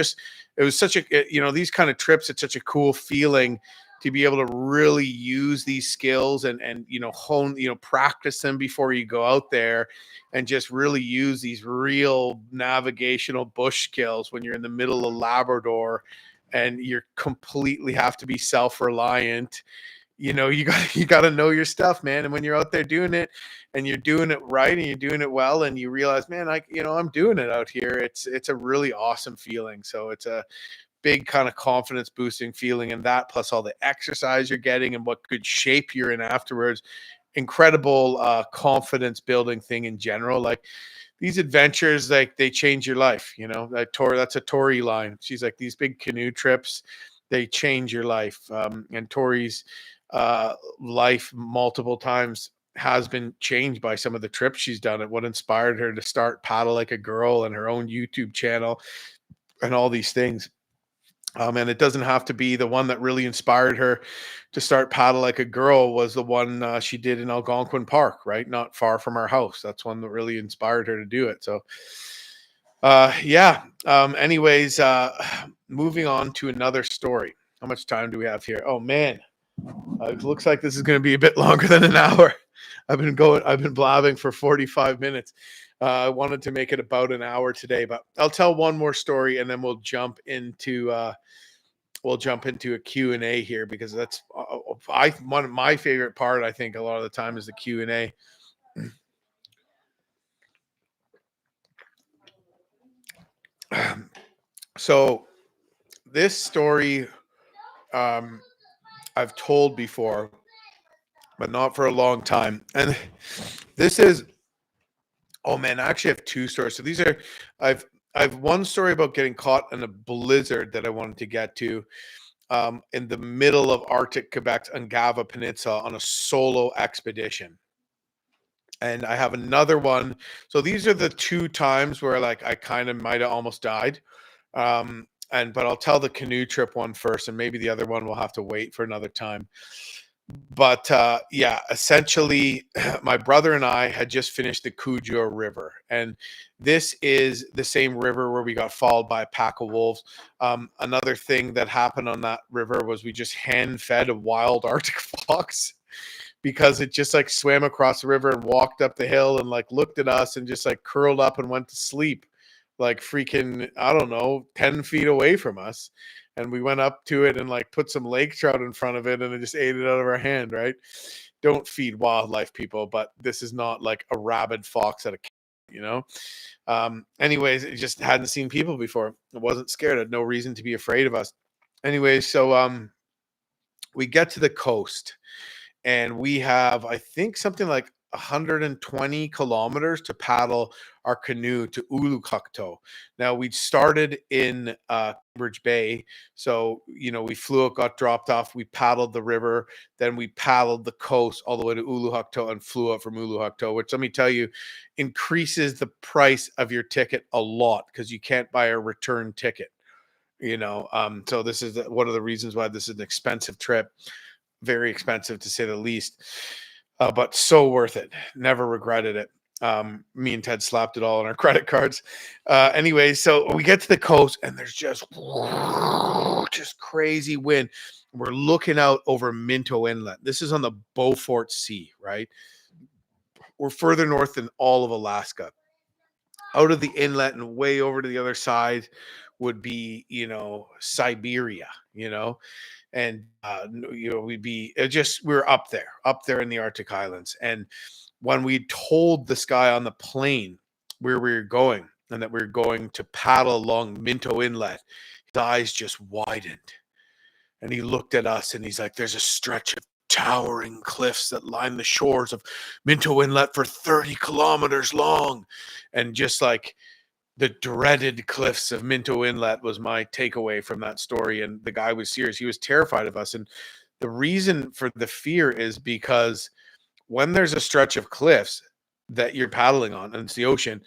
was such these kind of trips, it's such a cool feeling to be able to really use these skills and hone, practice them before you go out there, and just really use these real navigational bush skills when you're in the middle of Labrador and you're completely have to be self-reliant. You got to know your stuff, man. And when you're out there doing it and you're doing it right and you're doing it well, and you realize, man, I'm doing it out here. It's a really awesome feeling. So it's a big kind of confidence boosting feeling, and that plus all the exercise you're getting and what good shape you're in afterwards, incredible confidence building thing in general. Like, these adventures, like, they change your life. That's a Tori line. She's like, these big canoe trips, they change your life. And Tori's life multiple times has been changed by some of the trips she's done and what inspired her to start Paddle Like a Girl and her own YouTube channel and all these things. And it doesn't have to be the one that really inspired her to start Paddle Like a Girl was the one she did in Algonquin Park, right? Not far from our house. That's one that really inspired her to do it. So, yeah. Anyways, moving on to another story. How much time do we have here? Oh, man. It looks like this is going to be a bit longer than an hour. I've been blabbing for 45 minutes. I wanted to make it about an hour today, but I'll tell one more story and then we'll jump into a Q&A here because that's one of my favorite part. I think a lot of the time is the Q&A. So this story I've told before, but not for a long time. And this is, oh man, I actually have two stories. So these are, I've one story about getting caught in a blizzard that I wanted to get to in the middle of Arctic Quebec's Ungava Peninsula on a solo expedition. And I have another one. So these are the two times where like I kind of might have almost died. But I'll tell the canoe trip one first, and maybe the other one will have to wait for another time. But yeah, essentially, my brother and I had just finished the Cujo River, and this is the same river where we got followed by a pack of wolves. Another thing that happened on that river was we just hand fed a wild Arctic fox because it just like swam across the river and walked up the hill and like looked at us and just like curled up and went to sleep, like freaking, I don't know, 10 feet away from us. And we went up to it and like put some lake trout in front of it and it just ate it out of our hand, right? Don't feed wildlife, people, but this is not like a rabid fox at a camp, you know? Anyways, it just hadn't seen people before. It wasn't scared. It had no reason to be afraid of us. Anyways, so we get to the coast and we have, I think, something like 120 kilometers to paddle our canoe to Ulukakto. Now we'd started in Cambridge Bay, so we flew out, got dropped off, we paddled the river, then we paddled the coast all the way to Ulukakto and flew out from Ulukakto, which let me tell you increases the price of your ticket a lot because you can't buy a return ticket. So this is one of the reasons why this is an expensive trip. Very expensive to say the least, but so worth it. Never regretted it. Me and Ted slapped it all on our credit cards. Anyway, so we get to the coast and there's just crazy wind. We're looking out over Minto Inlet. This is on the Beaufort Sea, right? We're further north than all of Alaska. Out of the inlet and way over to the other side would be, Siberia, and we were up there in the Arctic Islands. And when we told this guy on the plane where we were going and that we were going to paddle along Minto Inlet, his eyes just widened and he looked at us and he's like, there's a stretch of towering cliffs that line the shores of Minto Inlet for 30 kilometers long. And just like the dreaded cliffs of Minto Inlet was my takeaway from that story. And the guy was serious. He was terrified of us. And the reason for the fear is because when there's a stretch of cliffs that you're paddling on and it's the ocean,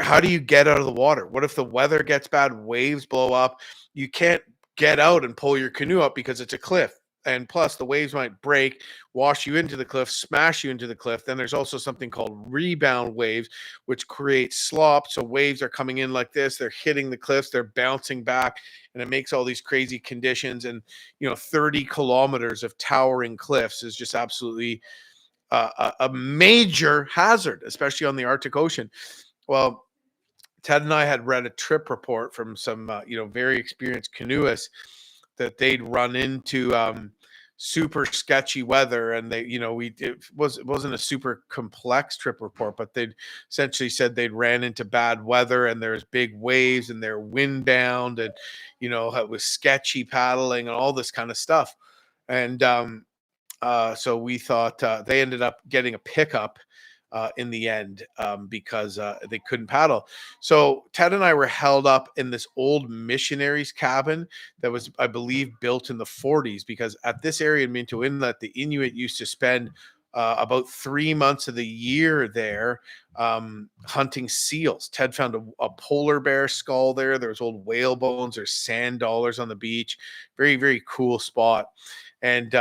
how do you get out of the water? What if the weather gets bad, waves blow up? You can't get out and pull your canoe up because it's a cliff. And plus the waves might break, wash you into the cliff, smash you into the cliff. Then there's also something called rebound waves, which create slop. So waves are coming in like this, they're hitting the cliffs, they're bouncing back, and it makes all these crazy conditions. And 30 kilometers of towering cliffs is just absolutely a major hazard, especially on the Arctic Ocean. Well, Ted and I had read a trip report from some very experienced canoeists that they'd run into super sketchy weather, and it wasn't a super complex trip report, but they'd essentially said they'd ran into bad weather and there's big waves and they're windbound, and it was sketchy paddling and all this kind of stuff. And so we thought they ended up getting a pickup in the end because they couldn't paddle. So Ted and I were held up in this old missionary's cabin that was, I believe, built in the 40s, because at this area in Minto Inlet, the Inuit used to spend about 3 months of the year there, hunting seals. Ted found a polar bear skull there. There's old whale bones. There's sand dollars on the beach. Very, very cool spot. And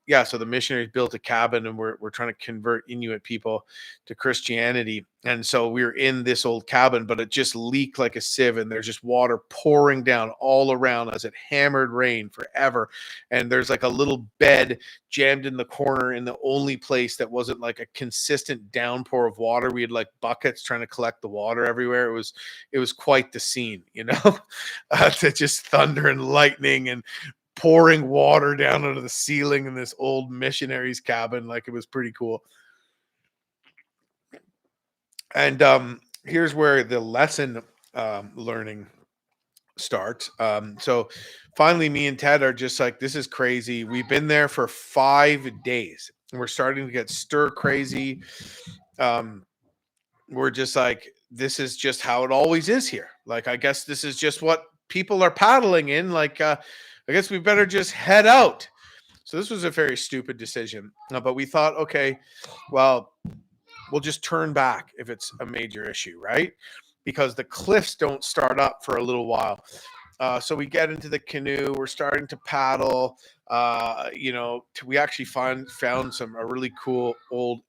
yeah, so the missionaries built a cabin, and we're trying to convert Inuit people to Christianity. And so we were in this old cabin, but it just leaked like a sieve, and there's just water pouring down all around as it hammered rain forever. And there's like a little bed jammed in the corner in the only place that wasn't like a consistent downpour of water. We had like buckets trying to collect the water everywhere. It was quite the scene, to just thunder and lightning and pouring water down onto the ceiling in this old missionary's cabin. Like, it was pretty cool. And here's where the lesson learning starts. So finally, me and Ted are just like, this is crazy. We've been there for 5 days, and we're starting to get stir crazy. We're just like, this is just how it always is here. Like, I guess this is just what people are paddling in. Like, I guess we better just head out. So this was a very stupid decision, but we thought, okay, well, we'll just turn back if it's a major issue, right? Because the cliffs don't start up for a little while. So we get into the canoe. We're starting to paddle. We actually found a really cool old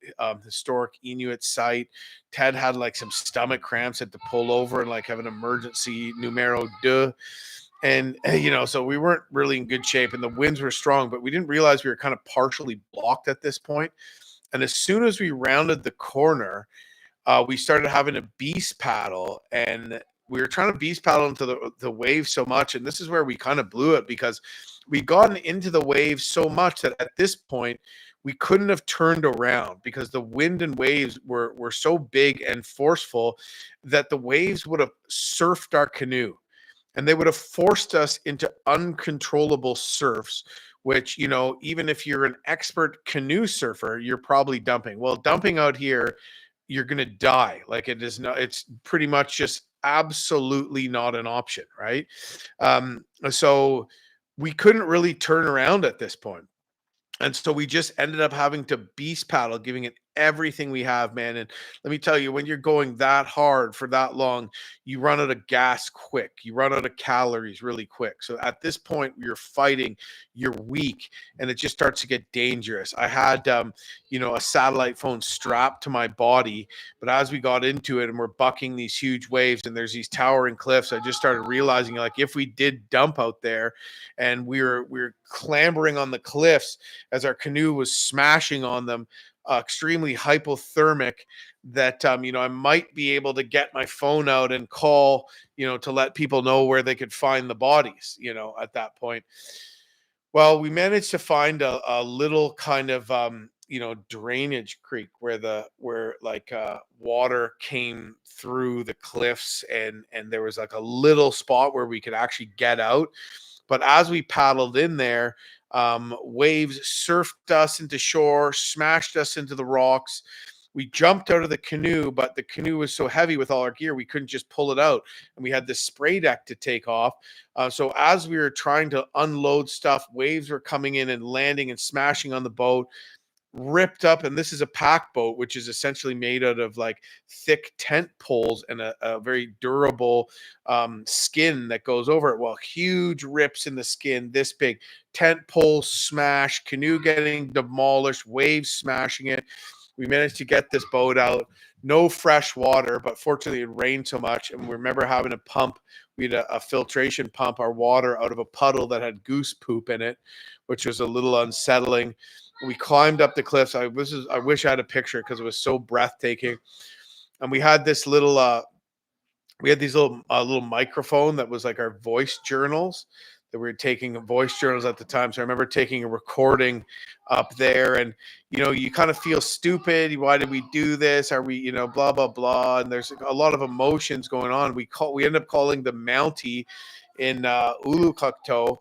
historic Inuit site. Ted had like some stomach cramps, had to pull over and like have an emergency numero deux. And, so we weren't really in good shape, and the winds were strong, but we didn't realize we were kind of partially blocked at this point. And as soon as we rounded the corner, we started having a beast paddle, and we were trying to beast paddle into the waves so much. And this is where we kind of blew it, because we'd gotten into the waves so much that at this point we couldn't have turned around, because the wind and waves were so big and forceful that the waves would have surfed our canoe. And they would have forced us into uncontrollable surfs, which, even if you're an expert canoe surfer, you're probably dumping. Well, dumping out here, you're going to die. Like, it's pretty much just absolutely not an option, right? So we couldn't really turn around at this point. And so we just ended up having to beast paddle, giving it everything we have, man. And let me tell you, when you're going that hard for that long, you run out of gas quick. You run out of calories really quick. So at this point, you're fighting, you're weak, and it just starts to get dangerous. I had, a satellite phone strapped to my body, but as we got into it and we're bucking these huge waves and there's these towering cliffs, I just started realizing, like, if we did dump out there and we were clambering on the cliffs as our canoe was smashing on them, extremely hypothermic, that I might be able to get my phone out and call, to let people know where they could find the bodies, at that point. Well, we managed to find a little kind of drainage creek where water came through the cliffs, and there was like a little spot where we could actually get out. But as we paddled in there, waves surfed us into shore, smashed us into the rocks. We jumped out of the canoe, but the canoe was so heavy with all our gear, we couldn't just pull it out. And we had this spray deck to take off. So as we were trying to unload stuff, waves were coming in and landing and smashing on the boat, ripped up. And this is a pack boat, which is essentially made out of like thick tent poles and a very durable skin that goes over it. Well, huge rips in the skin, this big, tent pole smash, canoe getting demolished, waves smashing it. We managed to get this boat out. No fresh water, but fortunately it rained so much. And we remember having a pump. We had a filtration pump our water out of a puddle that had goose poop in it, which was a little unsettling. We climbed up the cliffs. I wish I had a picture, because it was so breathtaking. And we had this little little microphone that was like our voice journals, that we were taking voice journals at the time. So I remember taking a recording up there, and you kind of feel stupid. Why did we do this? Are we, blah blah blah? And there's a lot of emotions going on. We ended up calling the Mountie in Ulukakto.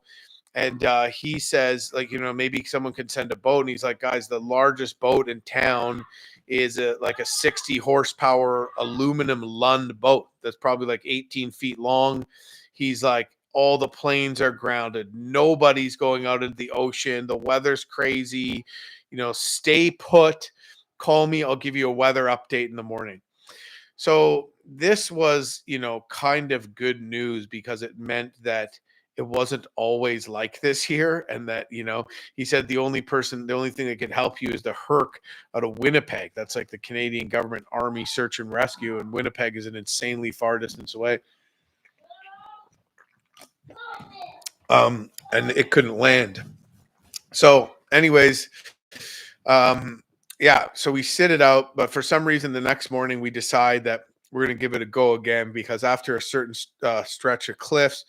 And he says, like, maybe someone could send a boat. And he's like, guys, the largest boat in town is like a 60 horsepower aluminum Lund boat that's probably like 18 feet long. He's like, all the planes are grounded. Nobody's going out into the ocean. The weather's crazy. stay put, call me, I'll give you a weather update in the morning. So this was, kind of good news because it meant that it wasn't always like this here. And that, he said the only thing that could help you is the Herc out of Winnipeg. That's like the Canadian government Army search and rescue. And Winnipeg is an insanely far distance away. And it couldn't land. So anyways, so we sit it out, but for some reason the next morning we decide that we're going to give it a go again, because after a certain stretch of cliffs,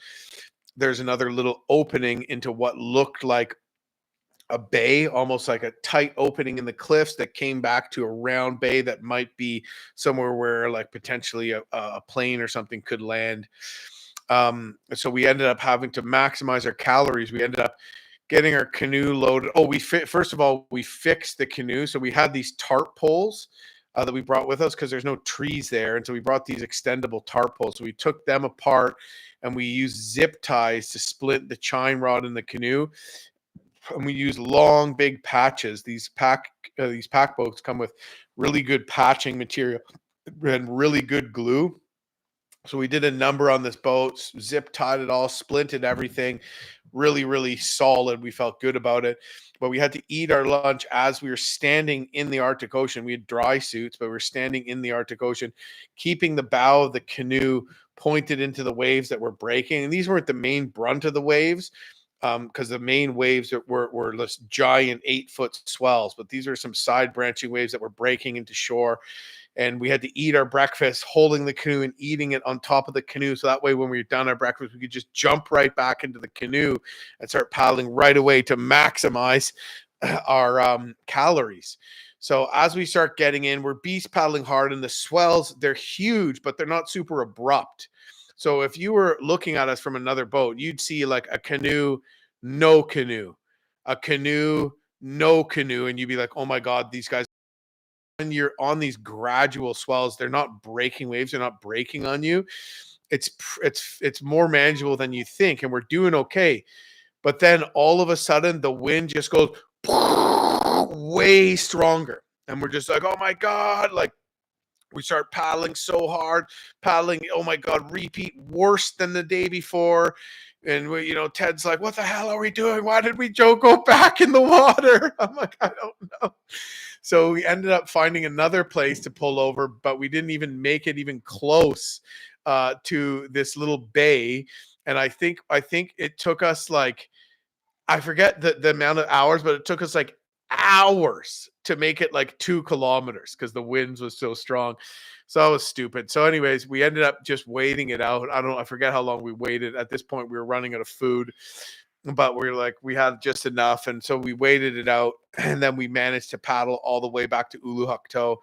there's another little opening into what looked like a bay, almost like a tight opening in the cliffs that came back to a round bay that might be somewhere where like potentially a plane or something could land. So we ended up having to maximize our calories. We ended up getting our canoe loaded. First of all, we fixed the canoe. So we had these tarp poles that we brought with us because there's no trees there. And so we brought these extendable tarp poles. So we took them apart and we used zip ties to split the chine rod in the canoe. And we used long, big patches. These pack boats come with really good patching material and really good glue. So we did a number on this boat, zip tied it all, splinted everything. Really, really solid. We felt good about it. But we had to eat our lunch as we were standing in the Arctic Ocean. We had dry suits, but we were standing in the Arctic Ocean, keeping the bow of the canoe pointed into the waves that were breaking. And these weren't the main brunt of the waves, because the main waves were this giant 8-foot swells. But these were some side branching waves that were breaking into shore. And we had to eat our breakfast holding the canoe and eating it on top of the canoe. So that way, when we were done our breakfast, we could just jump right back into the canoe and start paddling right away to maximize our calories. So as we start getting in, we're beast paddling hard, and the swells, they're huge, but they're not super abrupt. So if you were looking at us from another boat, you'd see like a canoe, no canoe, a canoe, no canoe. And you'd be like, oh my God, these guys. When you're on these gradual swells, they're not breaking waves, they're not breaking on you. It's more manageable than you think, and we're doing okay. But then all of a sudden the wind just goes way stronger, and we're just like, oh my God, like we start paddling so hard, oh my God, repeat worse than the day before. And we, Ted's like, what the hell are we doing? Why did we go back in the water? I'm like, I don't know. So we ended up finding another place to pull over, but we didn't even make it even close to this little bay. And I think it took us like, I forget the amount of hours, but it took us like hours to make it like 2 kilometers because the winds was so strong. So that was stupid. So anyways, we ended up just waiting it out. I forget how long we waited. At this point, we were running out of food, but we had just enough. And so we waited it out, and then we managed to paddle all the way back to Uluhakto.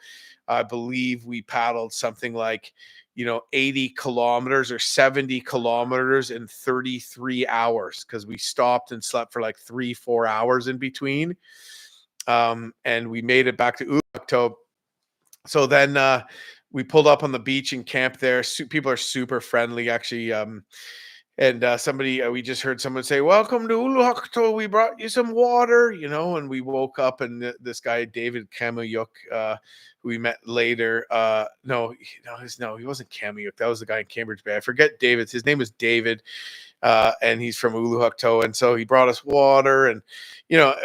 I believe we paddled something like, 80 kilometers or 70 kilometers in 33 hours because we stopped and slept for like 3-4 hours in between. And we made it back to Uluhakto. So then we pulled up on the beach and camped there. People are super friendly, actually. And we just heard someone say, welcome to Uluhakto. We brought you some water, and we woke up, and this guy, David Kamuyuk, who we met later. No, he wasn't Kamuyuk. That was the guy in Cambridge Bay. I forget David's. His name was David. And he's from Uluhakto. And so he brought us water, and,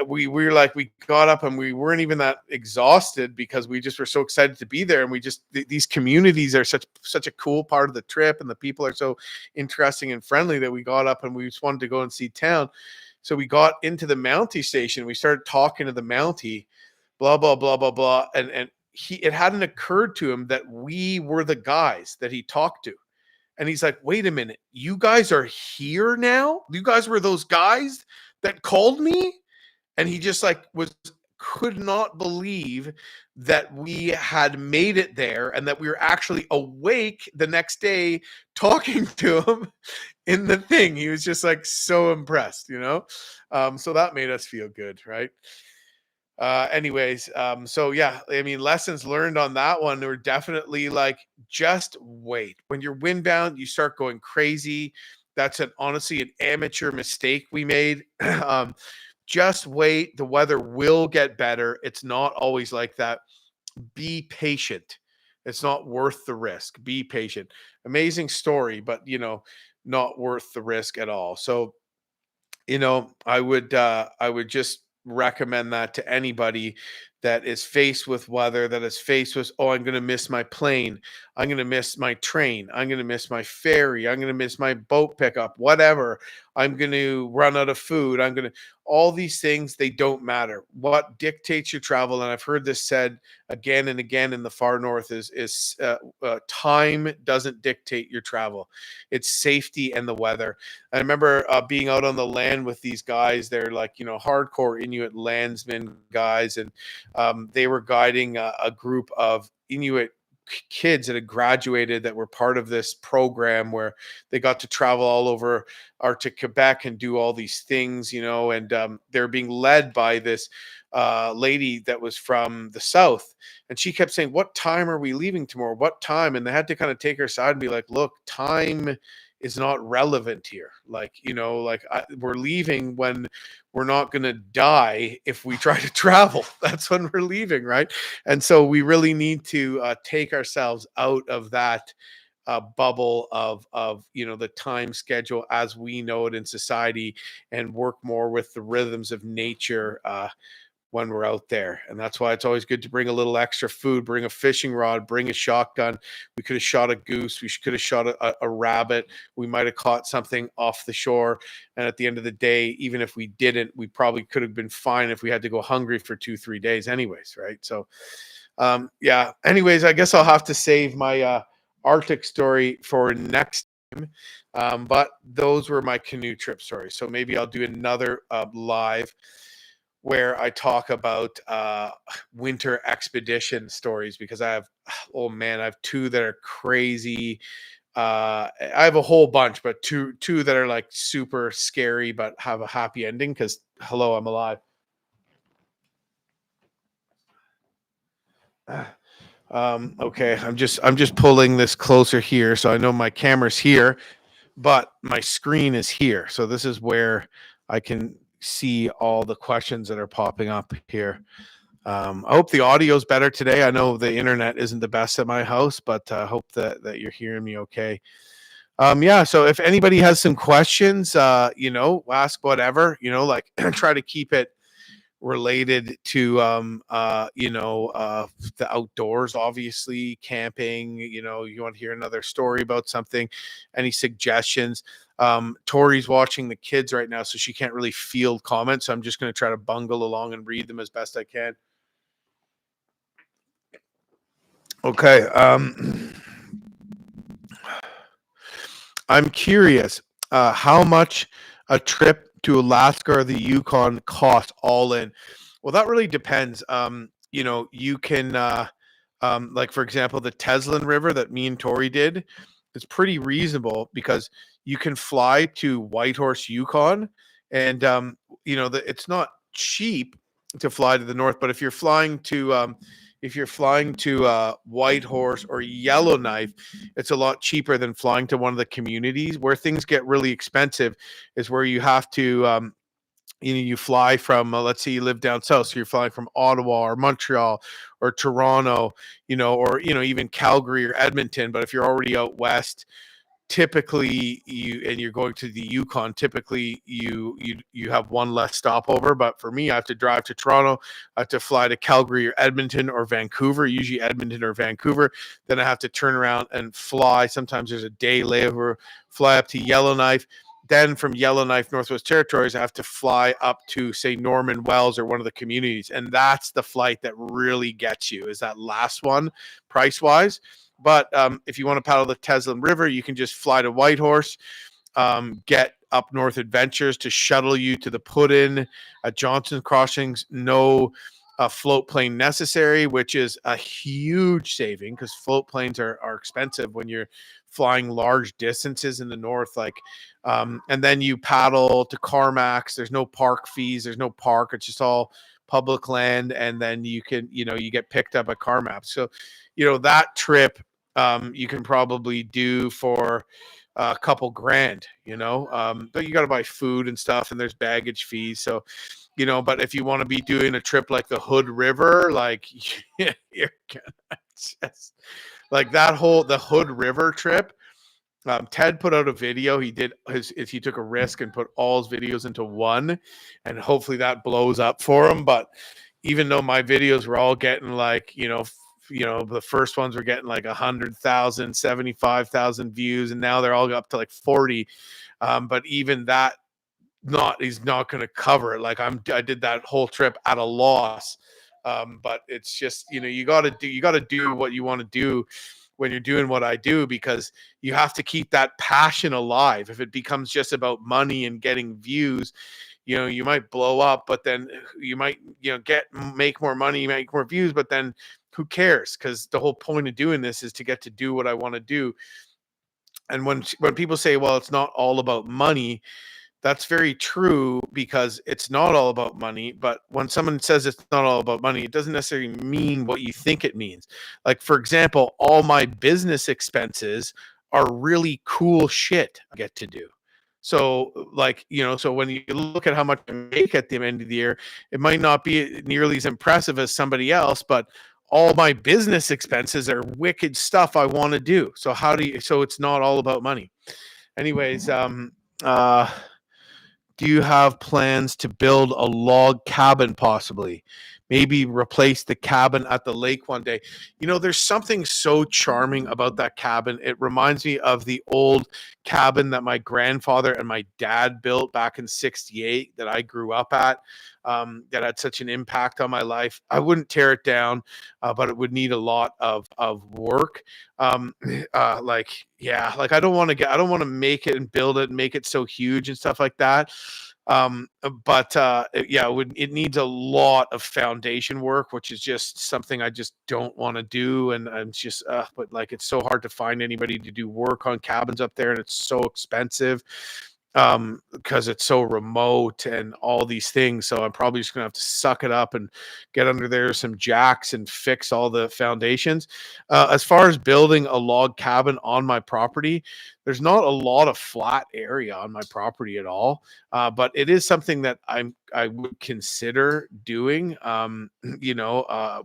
we were like, we got up and we weren't even that exhausted because we just were so excited to be there. And we just, these communities are such a cool part of the trip, and the people are so interesting and friendly that we got up and we just wanted to go and see town. So we got into the Mountie station. We started talking to the Mountie, blah, blah, blah, blah, blah. And it hadn't occurred to him that we were the guys that he talked to. And he's like, wait a minute, you guys are here now? You guys were those guys that called me? And he just could not believe that we had made it there and that we were actually awake the next day talking to him in the thing. He was just so impressed, so that made us feel good, right? So yeah, I mean, lessons learned on that one were definitely just wait. When you're windbound, you start going crazy. That's honestly an amateur mistake we made. just wait. The weather will get better. It's not always like that. Be patient. It's not worth the risk. Be patient. Amazing story, but not worth the risk at all. So, I would just recommend that to anybody that is faced with weather, that is faced with, oh, I'm going to miss my plane, I'm going to miss my train, I'm going to miss my ferry, I'm going to miss my boat pickup, whatever. I'm going to run out of food. I'm going to all these things, they don't matter. What dictates your travel, and I've heard this said again and again in the far north, is time doesn't dictate your travel. It's safety and the weather. I remember being out on the land with these guys. They're like, hardcore Inuit landsmen guys. And they were guiding a group of Inuit kids that had graduated that were part of this program where they got to travel all over Arctic Quebec and do all these things, and they're being led by this lady that was from the south. And she kept saying, what time are we leaving tomorrow? What time? And they had to kind of take her aside and be like, look, time is not relevant here. We're leaving when we're not going to die if we try to travel. That's when we're leaving, right? And so we really need to take ourselves out of that bubble of the time schedule as we know it in society, and work more with the rhythms of nature when we're out there. And that's why it's always good to bring a little extra food, bring a fishing rod, bring a shotgun. We could have shot a goose. We could have shot a rabbit. We might have caught something off the shore. And at the end of the day, even if we didn't, we probably could have been fine if we had to go hungry for 2-3 days anyways. Right. So, yeah, anyways, I guess I'll have to save my Arctic story for next time. But those were my canoe trip stories. So maybe I'll do another live where I talk about winter expedition stories, because I have two that are crazy. I have a whole bunch, but two that are like super scary, but have a happy ending. Because hello, I'm alive. Okay, I'm just pulling this closer here, so I know my camera's here, but my screen is here. So this is where I can see all the questions that are popping up here. I hope the audio is better today. I know the internet isn't the best at my house, but I hope that you're hearing me okay. Yeah, so if anybody has some questions, ask whatever, try to keep it related to the outdoors, obviously camping. You want to hear another story about something, any suggestions. Tori's watching the kids right now, so she can't really field comments, so I'm just going to try to bungle along and read them as best I can. Okay. I'm curious how much a trip to Alaska or the Yukon cost all in. Well, that really depends. You can, like, for example, the Teslin River that me and Tori did is pretty reasonable, because you can fly to Whitehorse, Yukon, and, it's not cheap to fly to the north, but if you're flying to, Whitehorse or Yellowknife, it's a lot cheaper than flying to one of the communities. Where things get really expensive is where you have to, you fly from, let's say you live down south, so you're flying from Ottawa or Montreal or Toronto, or even Calgary or Edmonton. But if you're already out west, typically you're going to the Yukon, typically you have one less stopover. But for me, I have to drive to Toronto, I have to fly to Calgary or Edmonton or Vancouver, usually Edmonton or Vancouver. Then I have to turn around and fly. Sometimes there's a day layover, fly up to Yellowknife. Then from Yellowknife, Northwest Territories, I have to fly up to, say, Norman Wells or one of the communities. And that's the flight that really gets you, is that last one, price-wise. But if you want to paddle the Teslin River, you can just fly to Whitehorse, get Up North Adventures to shuttle you to the put-in at Johnson Crossings. No float plane necessary, which is a huge saving, because float planes are expensive when you're flying large distances in the north. And then you paddle to Carmax. There's no park fees. There's no park. It's just all public land. And then you get picked up at Carmax. So, that trip, you can probably do for a couple grand, but you got to buy food and stuff, and there's baggage fees. So, but if you want to be doing a trip like the Hood River, like you're gonna just like the Hood River trip. Ted put out a video. He did he took a risk and put all his videos into one, and hopefully that blows up for him. But even though my videos were all getting like, the first ones were getting like 100,000, 75,000 views, and now they're all up to like 40. But even that, he's not going to cover it. Like I did that whole trip at a loss. But it's just, you got to do what you want to do when you're doing what I do, because you have to keep that passion alive. If it becomes just about money and getting views, you might blow up, but then you might, make more money, make more views, but then who cares? Because the whole point of doing this is to get to do what I want to do. And when people say, well, it's not all about money, that's very true, because it's not all about money. But when someone says it's not all about money, it doesn't necessarily mean what you think it means. Like, for example, all my business expenses are really cool shit I get to do. So like, so when you look at how much I make at the end of the year, it might not be nearly as impressive as somebody else, but all my business expenses are wicked stuff I want to do. So so it's not all about money. Anyways, do you have plans to build a log cabin possibly? Maybe replace the cabin at the lake one day. There's something so charming about that cabin. It reminds me of the old cabin that my grandfather and my dad built back in '68 that I grew up at, that had such an impact on my life. I wouldn't tear it down, but it would need a lot of work. Like I don't want to make it and build it and make it so huge and stuff like that. But it needs a lot of foundation work, which is just something I just don't want to do. And I'm just, but like, it's so hard to find anybody to do work on cabins up there, and it's so expensive, because it's so remote and all these things. So I'm probably just gonna have to suck it up and get under there some jacks and fix all the foundations. As far as building a log cabin on my property, there's not a lot of flat area on my property at all. But it is something that I would consider doing.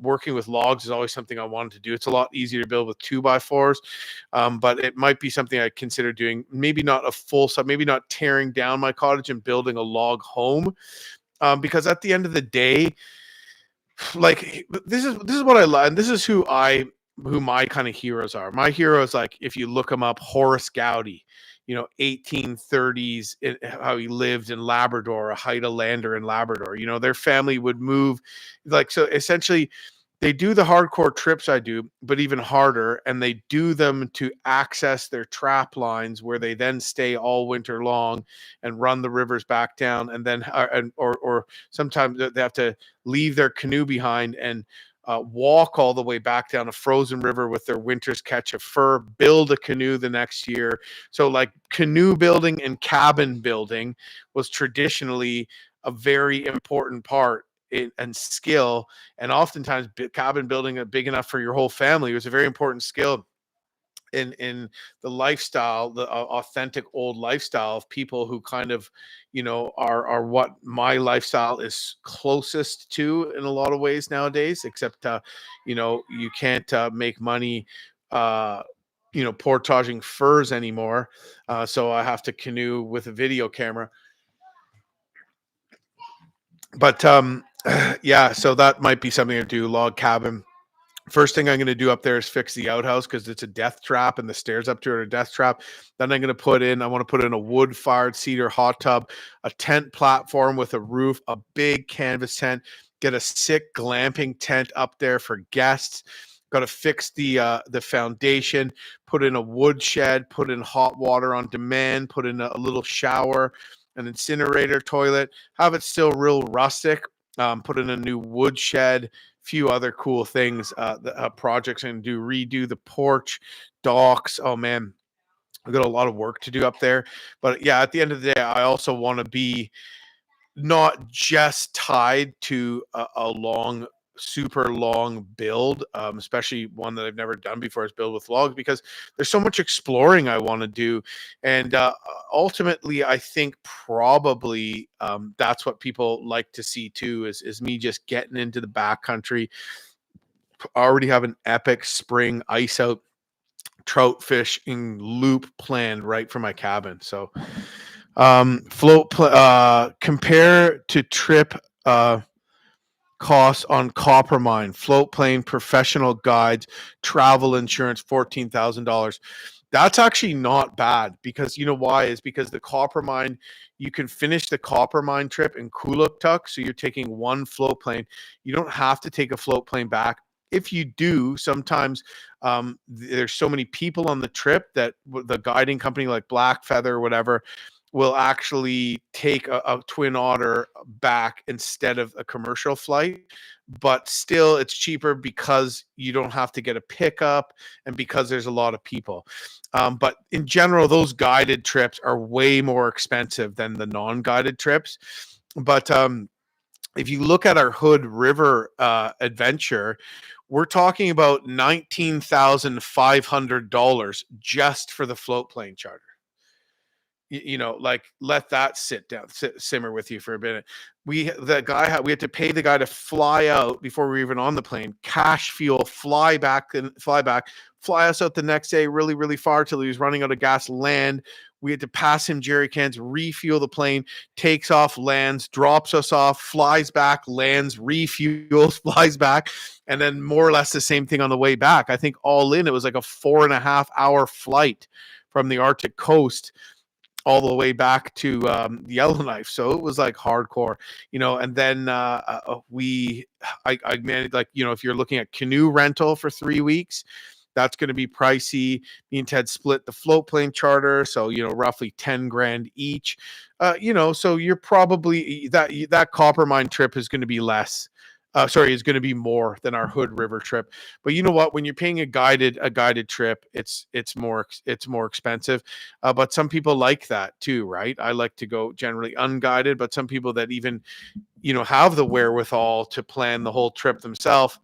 Working with logs is always something I wanted to do. It's a lot easier to build with 2x4s, but it might be something I consider doing. Maybe not a full side, maybe not tearing down my cottage and building a log home, because at the end of the day, like this is what I love, and this is who my kind of heroes are. My heroes, like if you look them up, Horace Gowdy, 1830s, how he lived in Labrador, a Haida lander in Labrador. Their family would move, like, so essentially they do the hardcore trips I do, but even harder, and they do them to access their trap lines, where they then stay all winter long and run the rivers back down, and then or sometimes they have to leave their canoe behind and walk all the way back down a frozen river with their winter's catch of fur, build a canoe the next year. So like canoe building and cabin building was traditionally a very important part and skill. And oftentimes cabin building big enough for your whole family was a very important skill in the lifestyle, the authentic old lifestyle of people who kind of, are what my lifestyle is closest to in a lot of ways nowadays, except, you can't make money, portaging furs anymore. So I have to canoe with a video camera. But yeah, so that might be something to do, log cabin. First thing I'm going to do up there is fix the outhouse, because it's a death trap and the stairs up to it are a death trap. Then I want to put in a wood fired cedar hot tub, a tent platform with a roof, a big canvas tent, get a sick glamping tent up there for guests. Got to fix the foundation, put in a wood shed, put in hot water on demand, put in a little shower, an incinerator toilet, have it still real rustic, put in a new wood shed, few other cool things, projects, and redo the porch, docks. Oh man, I've got a lot of work to do up there. But yeah, at the end of the day, I also want to be not just tied to a long super long build, especially one that I've never done before is build with logs, because there's so much exploring I want to do. And ultimately, I think probably that's what people like to see too, is me just getting into the backcountry. Already have an epic spring ice out trout fishing loop planned right for my cabin. So compare to trip costs on Coppermine, float plane, professional guides, travel insurance, $14,000. That's actually not bad, because you know why? Is because the Coppermine, you can finish the Coppermine trip in Kuluktuk. So you're taking one float plane. You don't have to take a float plane back. If you do, sometimes there's so many people on the trip that the guiding company like Black Feather or whatever will actually take a Twin Otter back instead of a commercial flight. But still, it's cheaper because you don't have to get a pickup and because there's a lot of people. But in general, those guided trips are way more expensive than the non-guided trips. But if you look at our Hood River adventure, we're talking about $19,500 just for the float plane charter. You know, like, let that simmer with you for a minute. We had to pay the guy to fly out before we were even on the plane, cash fuel, fly back, fly us out the next day really, really far till he was running out of gas, land. We had to pass him jerry cans, refuel the plane, takes off, lands, drops us off, flies back, lands, refuels, flies back, and then more or less the same thing on the way back. I think all in, it was like a 4.5 hour flight from the Arctic coast all the way back to Yellowknife. So it was like hardcore, you know. And then I managed, like, you know, if you're looking at canoe rental for 3 weeks, that's going to be pricey. Me and Ted split the float plane charter, so, you know, roughly 10 grand each. You know, so you're probably that Coppermine trip is going to be less. Is going to be more than our Hood River trip. But you know what? When you're paying a guided trip, it's more expensive. But some people like that too, right? I like to go generally unguided, but some people that even, you know, have the wherewithal to plan the whole trip themselves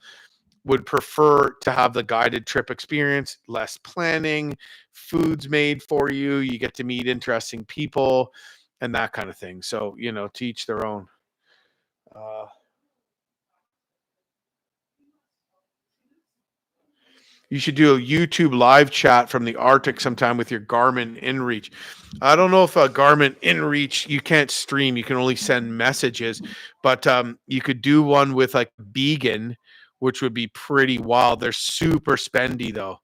would prefer to have the guided trip experience, less planning, food's made for you, you get to meet interesting people and that kind of thing. So, you know, to each their own. You should do a YouTube live chat from the Arctic sometime with your Garmin InReach. I don't know if a Garmin InReach, you can't stream, you can only send messages, but you could do one with like Beacon, which would be pretty wild. They're super spendy though.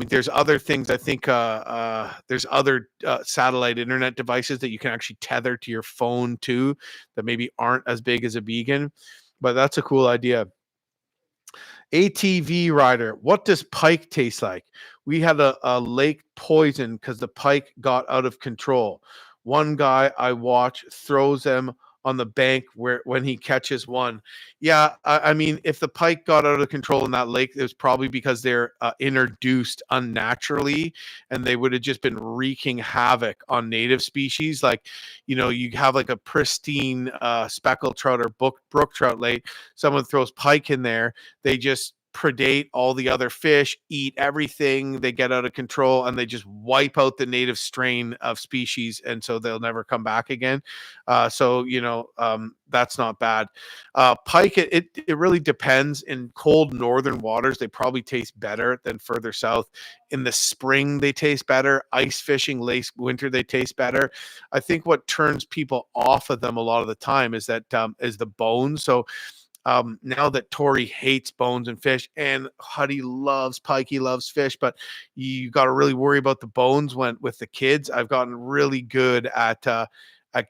There's other things. I think there's other satellite internet devices that you can actually tether to your phone too, that maybe aren't as big as a Beacon, but that's a cool idea. ATV rider, what does pike taste like? We had a lake poison because the pike got out of control. One guy I watch throws them on the bank when he catches one. Yeah, I mean, if the pike got out of control in that lake, it was probably because they're introduced unnaturally, and they would have just been wreaking havoc on native species. Like, you know, you have like a pristine speckled trout or brook trout lake. Someone throws pike in there, they just predate all the other fish, eat everything, they get out of control, and they just wipe out the native strain of species, and so they'll never come back again. So, you know, that's not bad. Pike, it really depends. In cold northern waters, they probably taste better than further south. In the spring, they taste better. Ice fishing, late winter, they taste better. I think what turns people off of them a lot of the time is that is the bones. So now that Tori hates bones and fish, and Huddy loves pike, he loves fish, but you got to really worry about the bones when with the kids. I've gotten really good at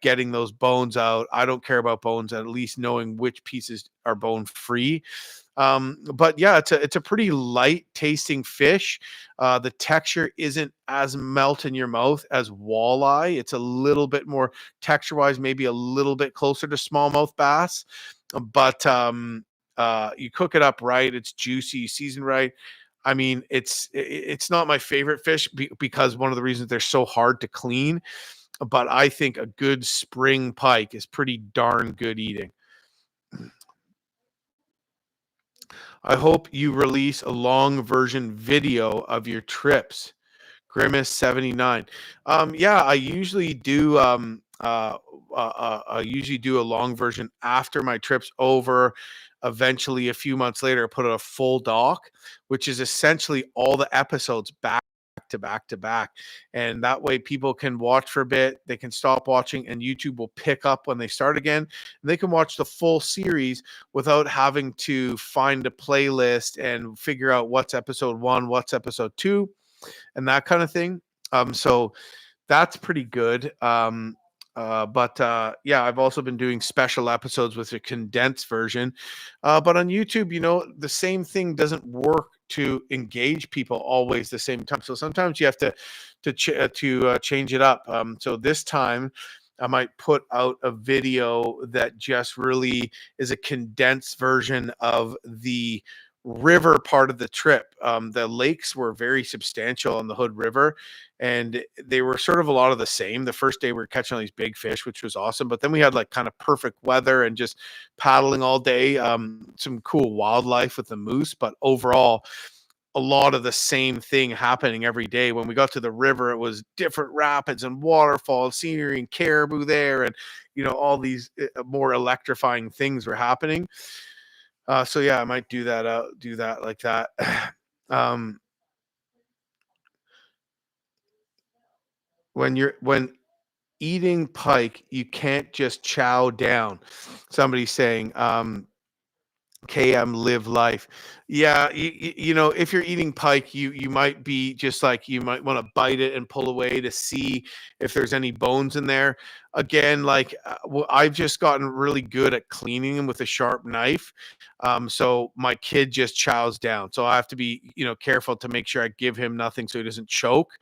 getting those bones out. I don't care about bones, at least knowing which pieces are bone free. But yeah, it's a pretty light tasting fish. The texture isn't as melt in your mouth as walleye. It's a little bit more texture wise, maybe a little bit closer to smallmouth bass. But you cook it up right, it's juicy, you season right. I mean, it's not my favorite fish because one of the reasons they're so hard to clean. But I think a good spring pike is pretty darn good eating. I hope you release a long version video of your trips. Grimace 79. Yeah, I usually do a long version after my trip's over. Eventually, a few months later, I put out a full doc, which is essentially all the episodes back to back to back. And that way people can watch for a bit, they can stop watching, and YouTube will pick up when they start again. They can watch the full series without having to find a playlist and figure out what's episode one, what's episode two, and that kind of thing. So that's pretty good. But yeah, I've also been doing special episodes with a condensed version. But on YouTube, the same thing doesn't work to engage people always the same time. So sometimes you have to change it up. So this time, I might put out a video that just really is a condensed version of the river part of the trip. The lakes were very substantial on the Hood River, and they were sort of a lot of the same. The first day we were catching all these big fish, which was awesome, but then we had like kind of perfect weather and just paddling all day. Some cool wildlife with the moose, but overall a lot of the same thing happening every day. When we got to the river, it was different rapids and waterfalls, scenery and caribou there, and all these more electrifying things were happening. So yeah, I might do that like that. um, when eating pike, you can't just chow down. Somebody's saying, KM live life. Yeah, if you're eating pike, you might be just like, you might want to bite it and pull away to see if there's any bones in there. Again, like, I've just gotten really good at cleaning them with a sharp knife. So my kid just chows down. So I have to be, careful to make sure I give him nothing so he doesn't choke.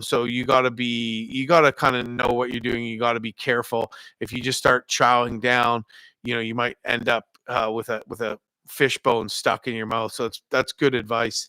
So you gotta kind of know what you're doing. You gotta be careful. If you just start chowing down, you might end up with a fish bone stuck in your mouth. So that's good advice.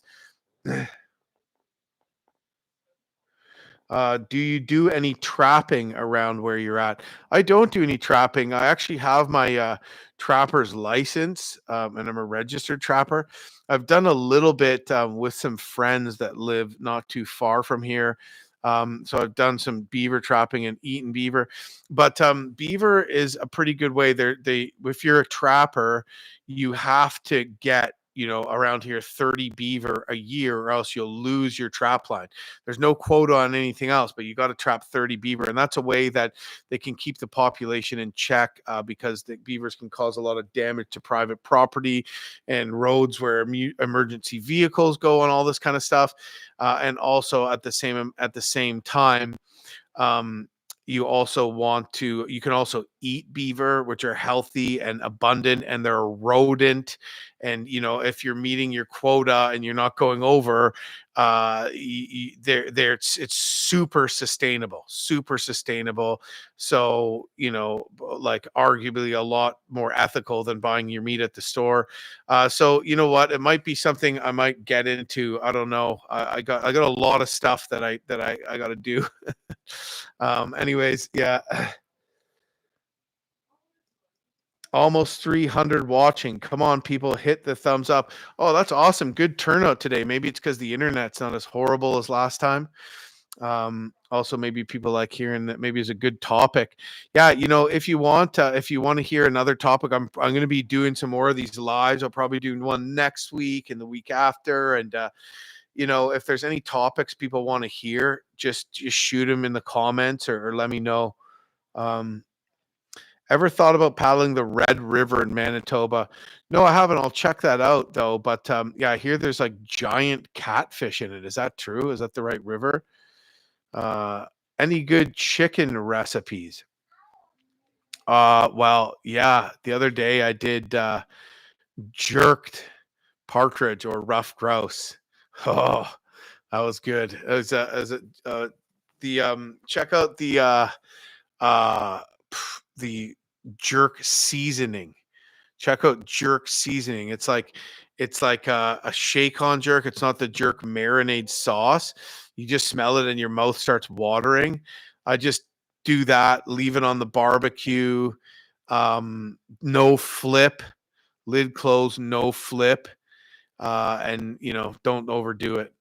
Do you do any trapping around where you're at? I don't do any trapping. I actually have my trapper's license, and I'm a registered trapper. I've done a little bit with some friends that live not too far from here. So I've done some beaver trapping and eaten beaver, but beaver is a pretty good way. If you're a trapper, you have to get around here 30 beaver a year, or else you'll lose your trap line. There's no quota on anything else, but you got to trap 30 beaver. And that's a way that they can keep the population in check, because the beavers can cause a lot of damage to private property and roads where emergency vehicles go and all this kind of stuff. And also at the same time, um, you can also eat beaver, which are healthy and abundant, and they're a rodent. And if you're meeting your quota and you're not going over, it's super sustainable. So like arguably a lot more ethical than buying your meat at the store. So you know what, it might be something I might get into. I don't know. I got a lot of stuff that I got to do. Anyways, yeah. Almost 300 watching. Come on, people, hit the thumbs up. Oh, that's awesome. Good turnout today. Maybe it's because the internet's not as horrible as last time. Also, maybe people like hearing that maybe is a good topic. Yeah, if you want to hear another topic, I'm going to be doing some more of these lives. I'll probably do one next week and the week after. And if there's any topics people want to hear, just shoot them in the comments, or let me know. Um, Ever thought about paddling the Red River in Manitoba? No, I haven't. I'll check that out though. But yeah, I hear there's like giant catfish in it. Is that true? Is that the right river? Uh, any good chicken recipes? Well, yeah. The other day I did jerked partridge or rough grouse. Oh, that was good. It was the check out uh the jerk seasoning. Check out jerk seasoning. It's like a shake on jerk. It's not the jerk marinade sauce. You just smell it and your mouth starts watering. I just do that, leave it on the barbecue. No flip, lid closed, no flip. and don't overdo it.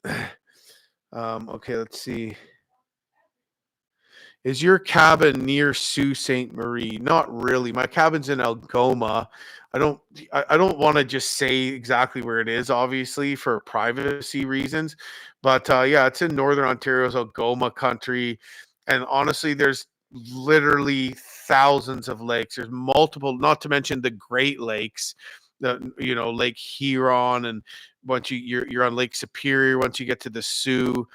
Okay, let's see. Is your cabin near Sault Ste. Marie? Not really. My cabin's in Algoma. I don't want to just say exactly where it is, obviously, for privacy reasons. But yeah, it's in Northern Ontario's Algoma country. And honestly, there's literally thousands of lakes. There's multiple, not to mention the Great Lakes, Lake Huron, and once you're on Lake Superior, once you get to the Sioux.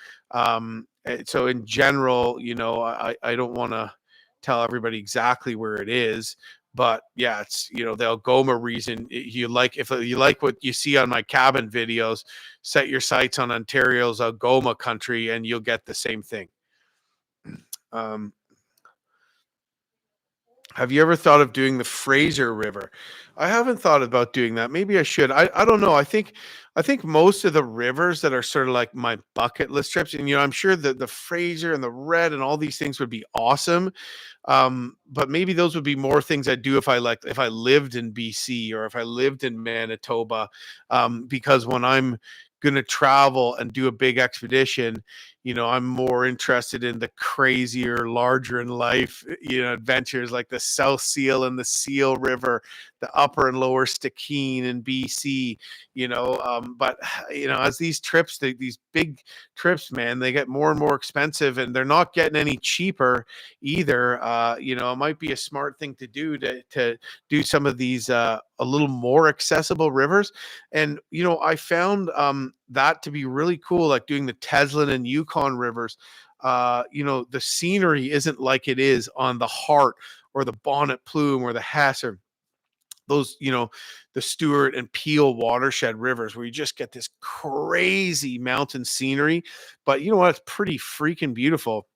So in general, I don't want to tell everybody exactly where it is, but yeah, it's the Algoma region. If you like what you see on my cabin videos, set your sights on Ontario's Algoma country, and you'll get the same thing. Um, have you ever thought of doing the Fraser River? I haven't thought about doing that. Maybe I should. I don't know. I think most of the rivers that are sort of like my bucket list trips, and I'm sure that the Fraser and the Red and all these things would be awesome. But maybe those would be more things I'd do if I lived in BC or if I lived in Manitoba. Because when I'm gonna travel and do a big expedition, I'm more interested in the crazier, larger in life, adventures like the South Seal and the Seal River, the Upper and Lower Stikine in BC. But as these trips, these big trips, man, they get more and more expensive, and they're not getting any cheaper either. It might be a smart thing to do to do some of these a little more accessible rivers. And I found that to be really cool, like doing the Teslin and Yukon rivers. The scenery isn't like it is on the Hart or the Bonnet Plume or the Hess or those, the Stewart and Peel watershed rivers, where you just get this crazy mountain scenery. But you know what? It's pretty freaking beautiful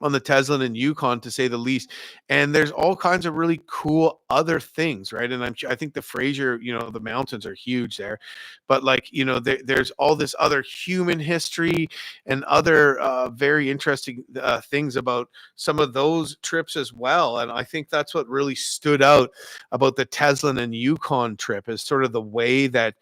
on the Teslin and Yukon, to say the least. And there's all kinds of really cool other things, right? And I think the Fraser, the mountains are huge there, but like, there's all this other human history and other very interesting things about some of those trips as well. And I think that's what really stood out about the Teslin and Yukon trip, is sort of the way that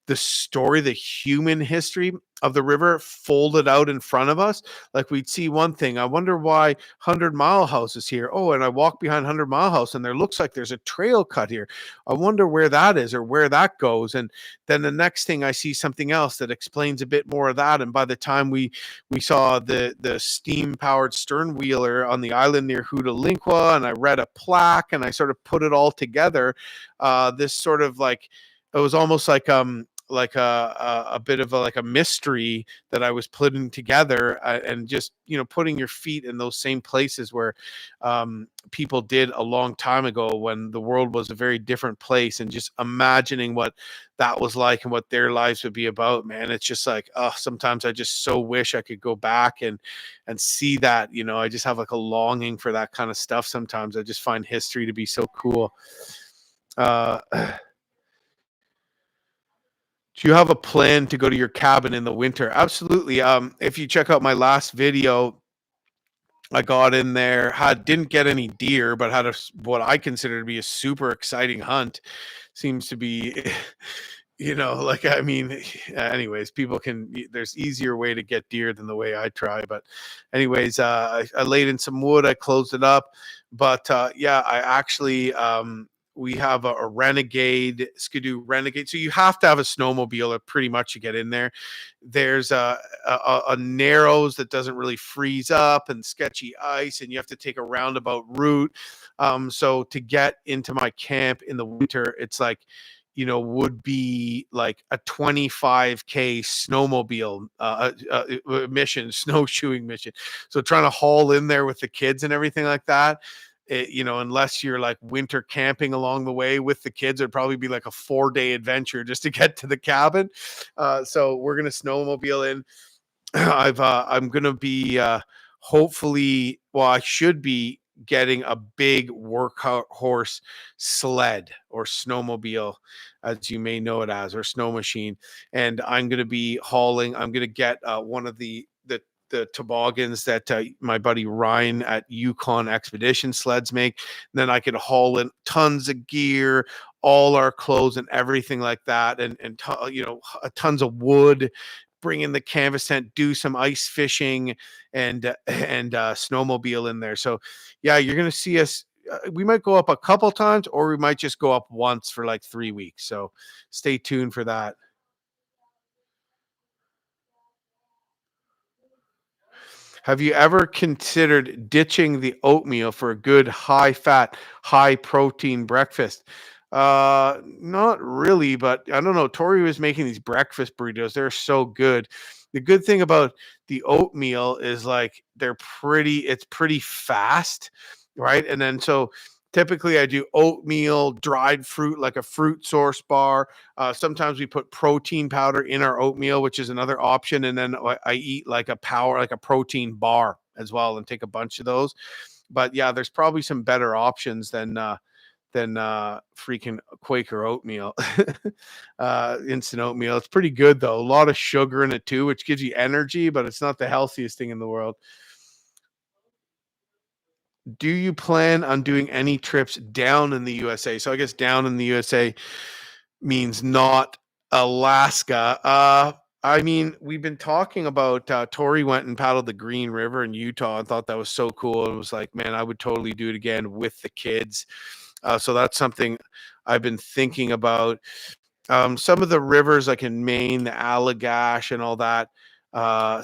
the story, the human history of the river folded out in front of us. Like, we'd see one thing. I wonder why 100 Mile House is here. Oh, and I walk behind 100 Mile House and there looks like there's a trail cut here. I wonder where that is or where that goes. And then the next thing, I see something else that explains a bit more of that. And by the time we saw the steam powered stern wheeler on the island near Hootalinqua, and I read a plaque and I sort of put it all together, this sort of like, it was almost like a bit of like a mystery that I was putting together, and just putting your feet in those same places where people did a long time ago, when the world was a very different place, and just imagining what that was like and what their lives would be about. Man, it's just like, oh, sometimes I just so wish I could go back and see that. I just have like a longing for that kind of stuff. Sometimes I just find history to be so cool. Do you have a plan to go to your cabin in the winter? Absolutely. If you check out my last video, I got in there, didn't get any deer, but had what I consider to be a super exciting hunt. Seems to be, I mean, anyways, there's easier way to get deer than the way I try. But anyways, I laid in some wood, I closed it up. But yeah, I actually, we have a Renegade, Skidoo Renegade. So you have to have a snowmobile pretty much to get in there. There's a narrows that doesn't really freeze up, and sketchy ice, and you have to take a roundabout route. So to get into my camp in the winter, it's like, would be like a 25K snowmobile mission, snowshoeing mission. So trying to haul in there with the kids and everything like that, unless you're like winter camping along the way with the kids, it'd probably be like a 4-day adventure just to get to the cabin. So we're gonna snowmobile in. I'm gonna be hopefully, well, I should be getting a big workhorse sled or snowmobile, as you may know it as, or snow machine. And I'm going to be hauling. I'm going to get one of the toboggans that my buddy Ryan at Yukon Expedition Sleds make. And then I could haul in tons of gear, all our clothes and everything like that, and tons of wood, bring in the canvas tent, do some ice fishing, and snowmobile in there. So yeah, you're gonna see us. We might go up a couple times, or we might just go up once for like 3 weeks. So stay tuned for that. Have you ever considered ditching the oatmeal for a good high fat, high protein breakfast? Not really, but I don't know. Tori was making these breakfast burritos. They're so good. The good thing about the oatmeal is like it's pretty fast, right? And then so typically I do oatmeal, dried fruit, like a fruit source bar. Sometimes we put protein powder in our oatmeal, which is another option. And then I eat like like a protein bar as well, and take a bunch of those. But yeah, there's probably some better options than freaking Quaker oatmeal, instant oatmeal. It's pretty good though. A lot of sugar in it too, which gives you energy, but it's not the healthiest thing in the world. Do you plan on doing any trips down in the USA? So I guess down in the USA means not Alaska. I mean, we've been talking about Tori went and paddled the Green River in Utah and thought that was so cool. It was like, man, I would totally do it again with the kids. So that's something I've been thinking about. Some of the rivers like in Maine, the Allagash and all that.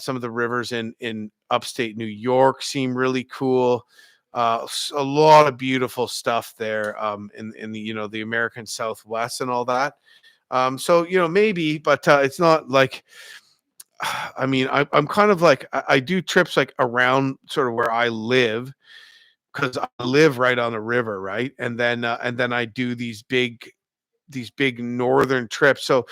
Some of the rivers in upstate New York seem really cool. A lot of beautiful stuff there, in the the American Southwest and all that. So maybe, but it's not like. I mean, I'm kind of like I do trips like around sort of where I live, because I live right on a river, right? And then I do these big northern trips. So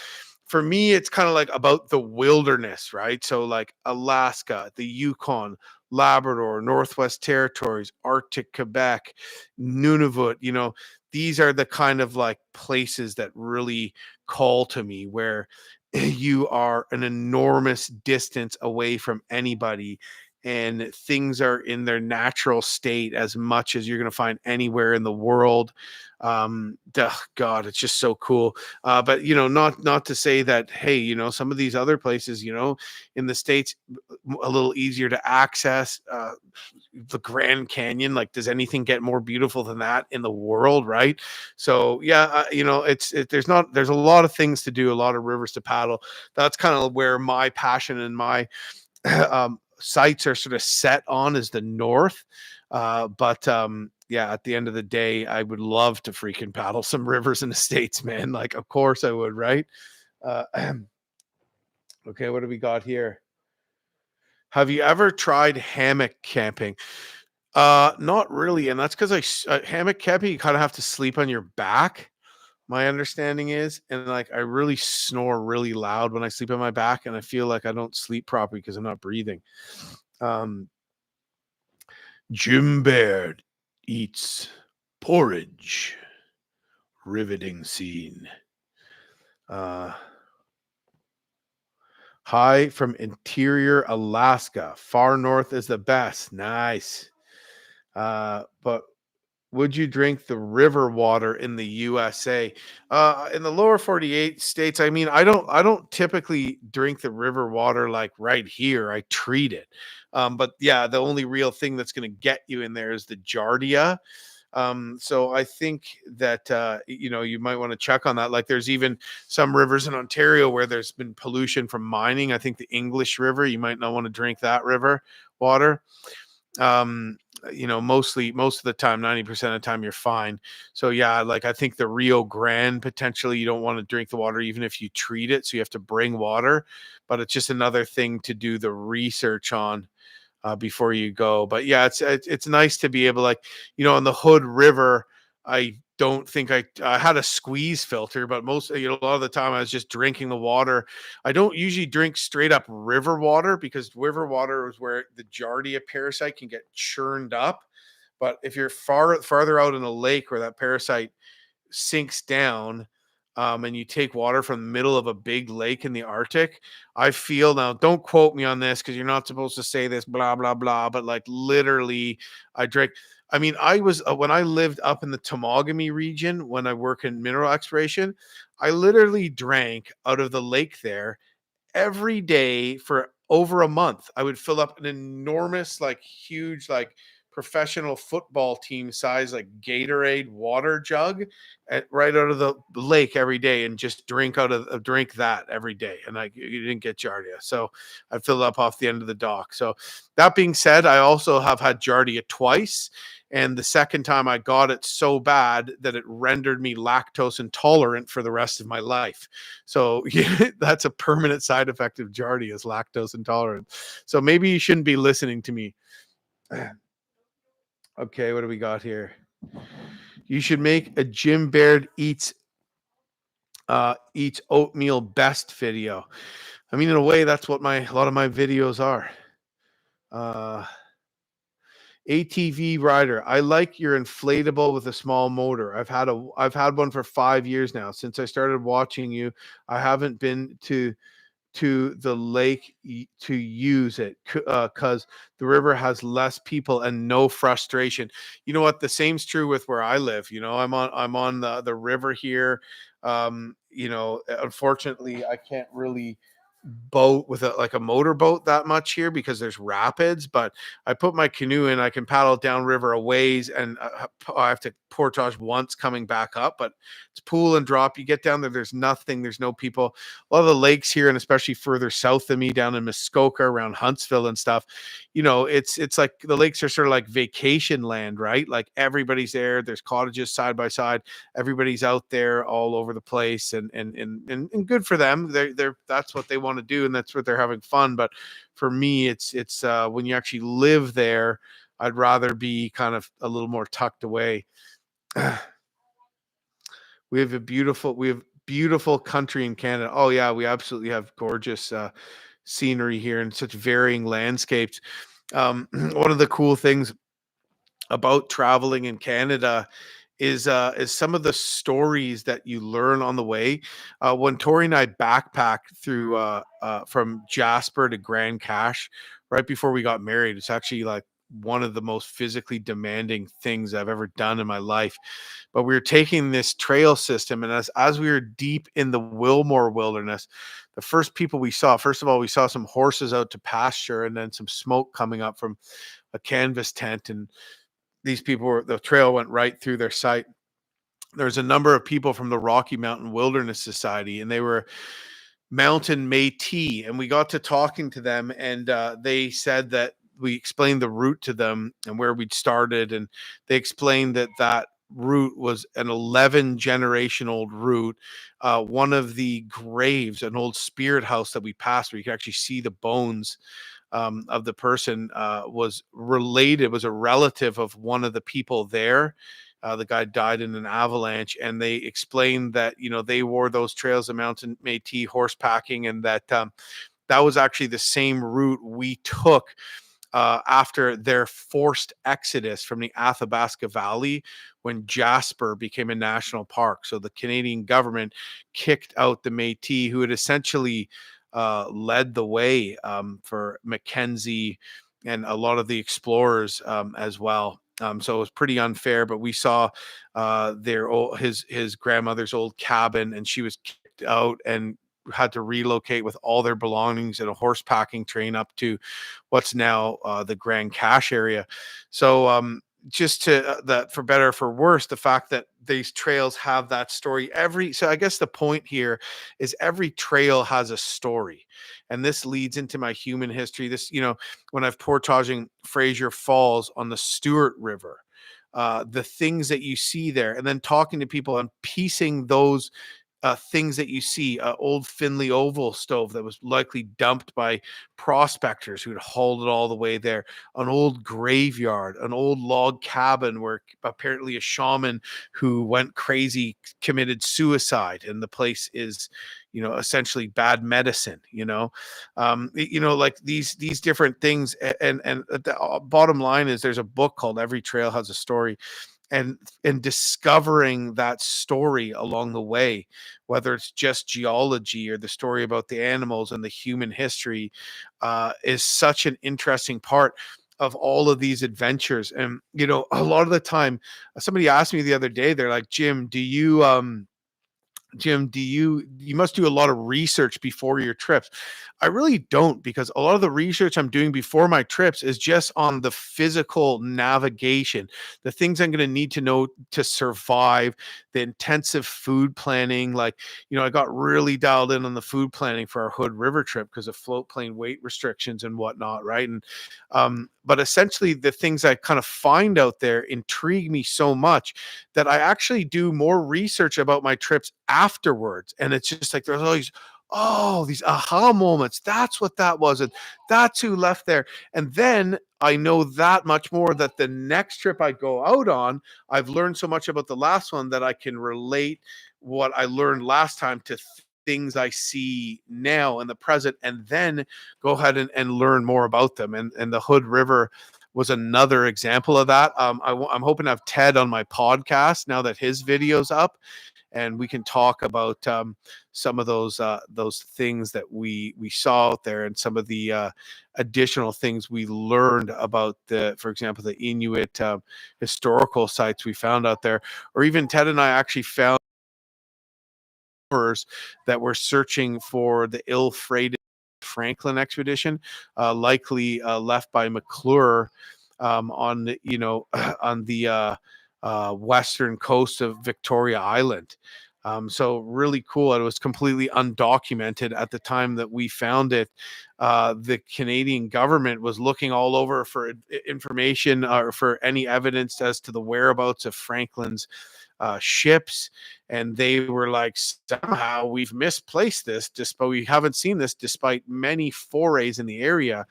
for me, it's kind of like about the wilderness, right? So like Alaska, the Yukon, Labrador, Northwest Territories, Arctic Quebec, Nunavut, these are the kind of like places that really call to me, where you are an enormous distance away from anybody, and things are in their natural state as much as you're going to find anywhere in the world. God, it's just so cool. But not to say that, hey, some of these other places, in the States, a little easier to access. The Grand Canyon, like, does anything get more beautiful than that in the world, right? So yeah, there's a lot of things to do, a lot of rivers to paddle. That's kind of where my passion and my sites are sort of set on, is the north. But yeah, at the end of the day, I would love to freaking paddle some rivers in the States, man. Like, of course I would, right? Uh, okay, what do we got here? Have you ever tried hammock camping? Not really, and that's because hammock camping, you kind of have to sleep on your back. My understanding is, and like I really snore really loud when I sleep on my back, and I feel like I don't sleep properly because I'm not breathing. Um, Jim Baird eats porridge. Riveting scene. Uh, Hi from interior Alaska. Far north is the best. Nice. But would you drink the river water in the USA? In the lower 48 states, I mean, I don't typically drink the river water like right here. I treat it. But yeah, the only real thing that's going to get you in there is the Giardia. So I think that you might want to check on that. Like, there's even some rivers in Ontario where there's been pollution from mining. I think the English River, you might not want to drink that river water. um most of the time, 90% of the time, you're fine. So yeah, like, I think the Rio Grande, potentially you don't want to drink the water even if you treat it, so you have to bring water. But it's just another thing to do the research on, before you go. But yeah, it's nice to be able, like, on the Hood River, I don't think I had a squeeze filter, but most, a lot of the time I was just drinking the water. I don't usually drink straight up river water, because river water is where the Giardia parasite can get churned up. But if you're farther out in a lake where that parasite sinks down, and you take water from the middle of a big lake in the Arctic, I feel, now don't quote me on this because you're not supposed to say this, blah, blah, blah, but like literally I drank. I mean, I was when I lived up in the Tomogamy region, when I work in mineral exploration, I literally drank out of the lake there every day for over a month. I would fill up an enormous, like huge, like professional football team size, like Gatorade water jug right out of the lake every day and just drink that every day. And you didn't get Giardia. So I filled up off the end of the dock. So that being said, I also have had Giardia twice. And the second time I got it so bad that it rendered me lactose intolerant for the rest of my life. So yeah, that's a permanent side effect of Giardia is lactose intolerant. So maybe you shouldn't be listening to me. Okay, what do we got here? You should make a Jim Baird eats oatmeal best video. I mean, in a way, that's what a lot of my videos are. ATV rider. I like your inflatable with a small motor. I've had one for 5 years now. Since I started watching you, I haven't been to the lake to use it because the river has less people and no frustration. You know what? The same's true with where I live. You know, I'm on the river here. Unfortunately, I can't really boat with like a motorboat that much here because there's rapids, but I put my canoe in, I can paddle down river a ways, and I have to portage once coming back up, but it's pool and drop. You get down there, there's nothing, there's no people. A lot of the lakes here, and especially further south of me down in Muskoka around Huntsville and stuff, it's like the lakes are sort of like vacation land, right? Like everybody's there, there's cottages side by side, everybody's out there all over the place, and good for them. They're that's what they want to do, and that's what they're having fun. But for me, it's when you actually live there, I'd rather be kind of a little more tucked away. We have beautiful country in Canada. Oh yeah, we absolutely have gorgeous scenery here and such varying landscapes. One of the cool things about traveling in Canada is some of the stories that you learn on the way. When Tori and I backpacked through from Jasper to Grand Cache right before we got married, it's actually like one of the most physically demanding things I've ever done in my life. But we were taking this trail system, and as we were deep in the Wilmore Wilderness, the first people we saw, first of all, we saw some horses out to pasture, and then some smoke coming up from a canvas tent, and the trail went right through their sight. There's a number of people from the Rocky Mountain Wilderness Society, and they were mountain Métis, and we got to talking to them, and they said that we explained the route to them and where we'd started, and they explained that route was an 11 generation old route. One of the graves, an old spirit house that we passed, where you could actually see the bones of the person, was a relative of one of the people there. The guy died in an avalanche, and they explained that they wore those trails of mountain Métis horse packing, and that was actually the same route we took after their forced exodus from the Athabasca Valley when Jasper became a national park. So the Canadian government kicked out the Métis, who had essentially led the way for Mackenzie and a lot of the explorers as well. So it was pretty unfair, but we saw his grandmother's old cabin, and she was kicked out and had to relocate with all their belongings in a horse packing train up to what's now the Grand Cache area. So just to that, for better or for worse, the fact that these trails have that story. So I guess the point here is every trail has a story, and this leads into my human history. When I've portaging Fraser Falls on the Stewart River, the things that you see there, and then talking to people and piecing those things that you see, old Finley Oval stove that was likely dumped by prospectors who'd hauled it all the way there, an old graveyard, an old log cabin where apparently a shaman who went crazy committed suicide, and the place is essentially bad medicine. Like these different things, and the bottom line is there's a book called Every Trail Has a Story. and discovering that story along the way, whether it's just geology or the story about the animals and the human history, is such an interesting part of all of these adventures. And a lot of the time, somebody asked me the other day, they're like, Jim, you must do a lot of research before your trips. I really don't, because a lot of the research I'm doing before my trips is just on the physical navigation, the things I'm going to need to know to survive, the intensive food planning. Like, I got really dialed in on the food planning for our Hood River trip because of float plane weight restrictions and whatnot, right? And but essentially the things I kind of find out there intrigue me so much that I actually do more research about my trips afterwards. And it's just like there's always, oh, these aha moments. That's what that was. And that's who left there. And then I know that much more that the next trip I go out on, I've learned so much about the last one that I can relate what I learned last time to things I see now in the present, and then go ahead and learn more about them. And the Hood River was another example of that. I'm hoping to have Ted on my podcast now that his video's up, and we can talk about some of those things that we saw out there, and some of the additional things we learned about for example, the Inuit historical sites we found out there, or even Ted and I actually found that were searching for the ill-fated Franklin expedition, likely left by McClure on the on the western coast of Victoria Island. So really cool. It was completely undocumented at the time that we found it. The Canadian government was looking all over for information or for any evidence as to the whereabouts of Franklin's ships, and they were like, somehow we've misplaced this, despite we haven't seen this despite many forays in the area.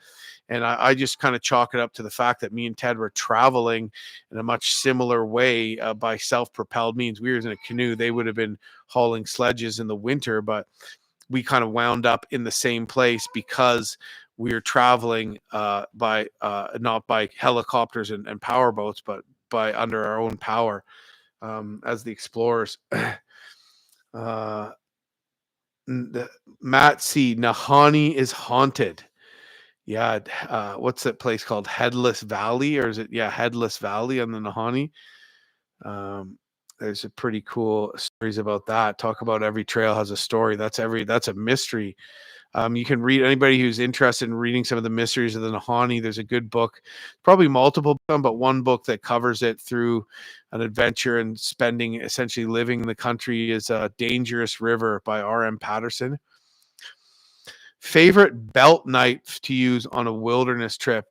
And I just kind of chalk it up to the fact that me and Ted were traveling in a much similar way by self-propelled means. We were in a canoe. They would have been hauling sledges in the winter, but we kind of wound up in the same place because we were traveling by not by helicopters and power boats, but by under our own power as the explorers. Matt C. Nahani is haunted. Yeah, what's that place called? Headless Valley, or is it? Yeah, Headless Valley on the Nahani. There's a pretty cool stories about that. Talk about every trail has a story. That's a mystery. You can read, anybody who's interested in reading some of the mysteries of the Nahani. There's a good book, probably multiple, but one book that covers it through an adventure and spending, essentially living in the country, is Dangerous River by R.M. Patterson. Favorite belt knife to use on a wilderness trip.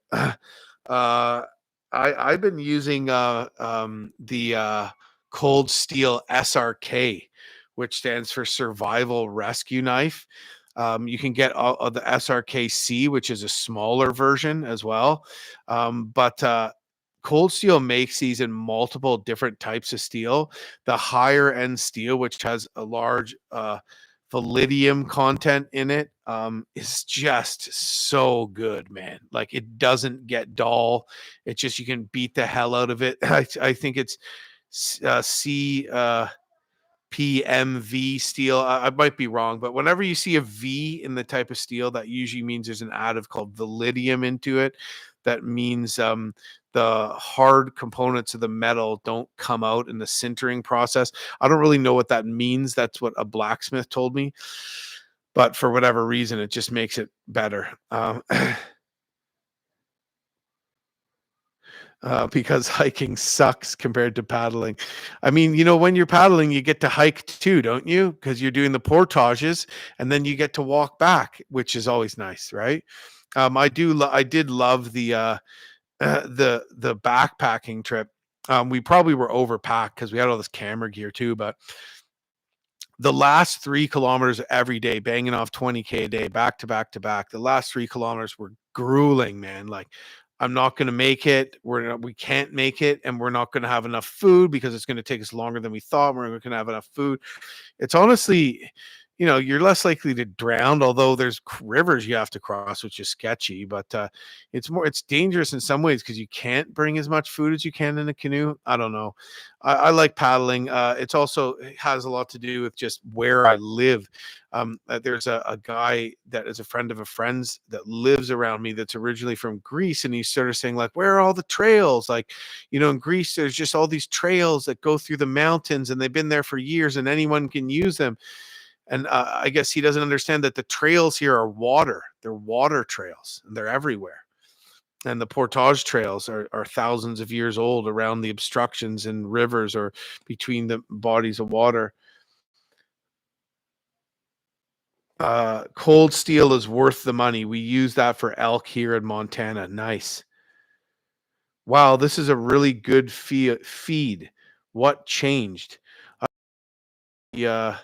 I've been using the Cold Steel SRK, which stands for Survival Rescue Knife. You can get the SRKC, which is a smaller version as well. But Cold Steel makes these in multiple different types of steel. The higher end steel, which has a large vanadium content in it, is just so good, man. Like, it doesn't get dull. It's just, you can beat the hell out of it. I think it's PMV steel. I might be wrong, but whenever you see a V in the type of steel, that usually means there's an additive called vanadium into it. That means the hard components of the metal don't come out in the sintering process. I don't really know what that means. That's what a blacksmith told me. But for whatever reason, it just makes it better. Because hiking sucks compared to paddling. I mean, when you're paddling, you get to hike too, don't you? Because you're doing the portages, and then you get to walk back, which is always nice, right? I did love the backpacking trip. We probably were overpacked because we had all this camera gear too, but the last 3 kilometers every day, banging off 20K a day, back to back to back. The last 3 kilometers were grueling, man. Like, I'm not going to make it. We can't make it, and we're not going to have enough food because it's going to take us longer than we thought. We're not going to have enough food. It's honestly, you're less likely to drown, although there's rivers you have to cross, which is sketchy, but it's dangerous in some ways because you can't bring as much food as you can in a canoe. I don't know. I like paddling. It has a lot to do with just where I live. There's a guy that is a friend of a friend's that lives around me that's originally from Greece, and he's sort of saying like, where are all the trails? Like, in Greece, there's just all these trails that go through the mountains, and they've been there for years, and anyone can use them. And I guess he doesn't understand that the trails here are water. They're water trails, and they're everywhere. And the portage trails are thousands of years old around the obstructions in rivers or between the bodies of water. Cold steel is worth the money. We use that for elk here in Montana. Nice. Wow, this is a really good feed. What changed? Yeah.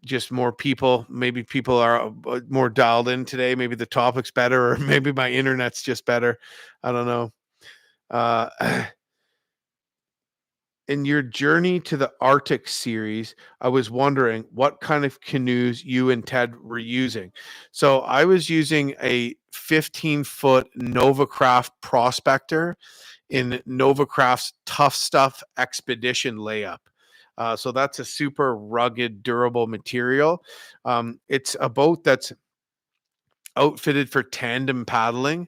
Just more people. Maybe people are more dialed in today. Maybe the topic's better, or maybe my internet's just better. I don't know. In your journey to the Arctic series, I was wondering what kind of canoes you and Ted were using. So I was using a 15-foot Novacraft Prospector in Novacraft's Tough Stuff Expedition layup. So that's a super rugged, durable material. It's a boat that's outfitted for tandem paddling.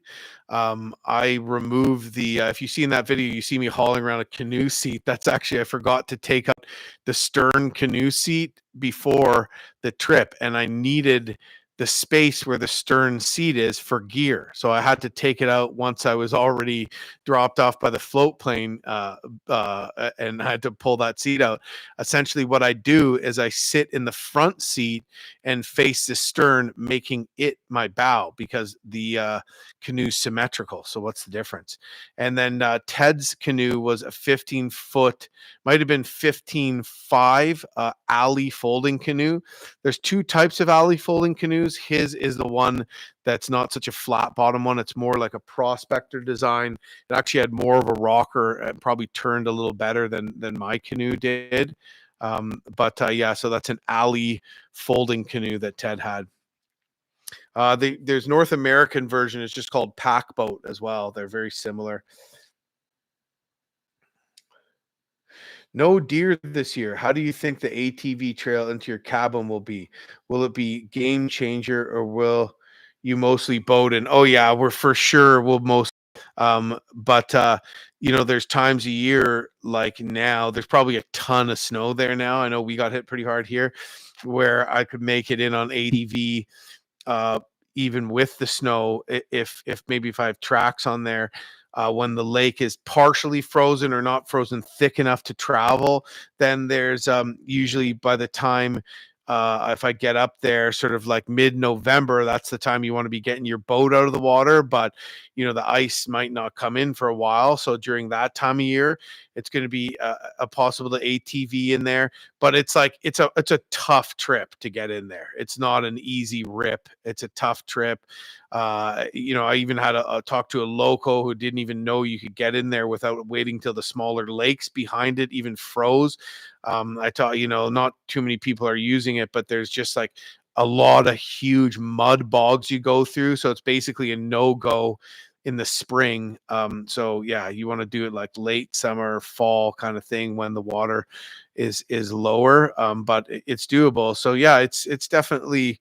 I removed if you see in that video, you see me hauling around a canoe seat. That's actually, I forgot to take out the stern canoe seat before the trip, and I needed the space where the stern seat is for gear. So I had to take it out once I was already dropped off by the float plane, and I had to pull that seat out. Essentially, what I do is I sit in the front seat and face the stern, making it my bow because the canoe's symmetrical. So what's the difference? And then Ted's canoe was a 15-foot, might have been 15.5 alley folding canoe. There's two types of alley folding canoes. His is the one that's not such a flat bottom one. It's more like a prospector design. It actually had more of a rocker and probably turned a little better than my canoe did. Yeah, so that's an alley folding canoe that Ted had. There's North American version. It's just called Pack Boat as well. They're very similar. No deer this year. How do you think the ATV trail into your cabin will be? Will it be game changer, or will you mostly boat in? Oh yeah, we're for sure will most. But there's times a year like now. There's probably a ton of snow there now. I know we got hit pretty hard here, where I could make it in on ATV, even with the snow, if I have tracks on there, when the lake is partially frozen or not frozen thick enough to travel, then there's usually by the time if I get up there sort of like mid-November, that's the time you want to be getting your boat out of the water. But the ice might not come in for a while, so during that time of year, it's going to be a possible ATV in there. But it's like it's a tough trip to get in there. It's not an easy rip. It's a tough trip. I even had a talk to a local who didn't even know you could get in there without waiting till the smaller lakes behind it even froze. I thought, not too many people are using it, but there's just like a lot of huge mud bogs you go through. So it's basically a no-go in the spring. So yeah, you want to do it like late summer, fall kind of thing when the water is lower. But it's doable. So yeah, it's definitely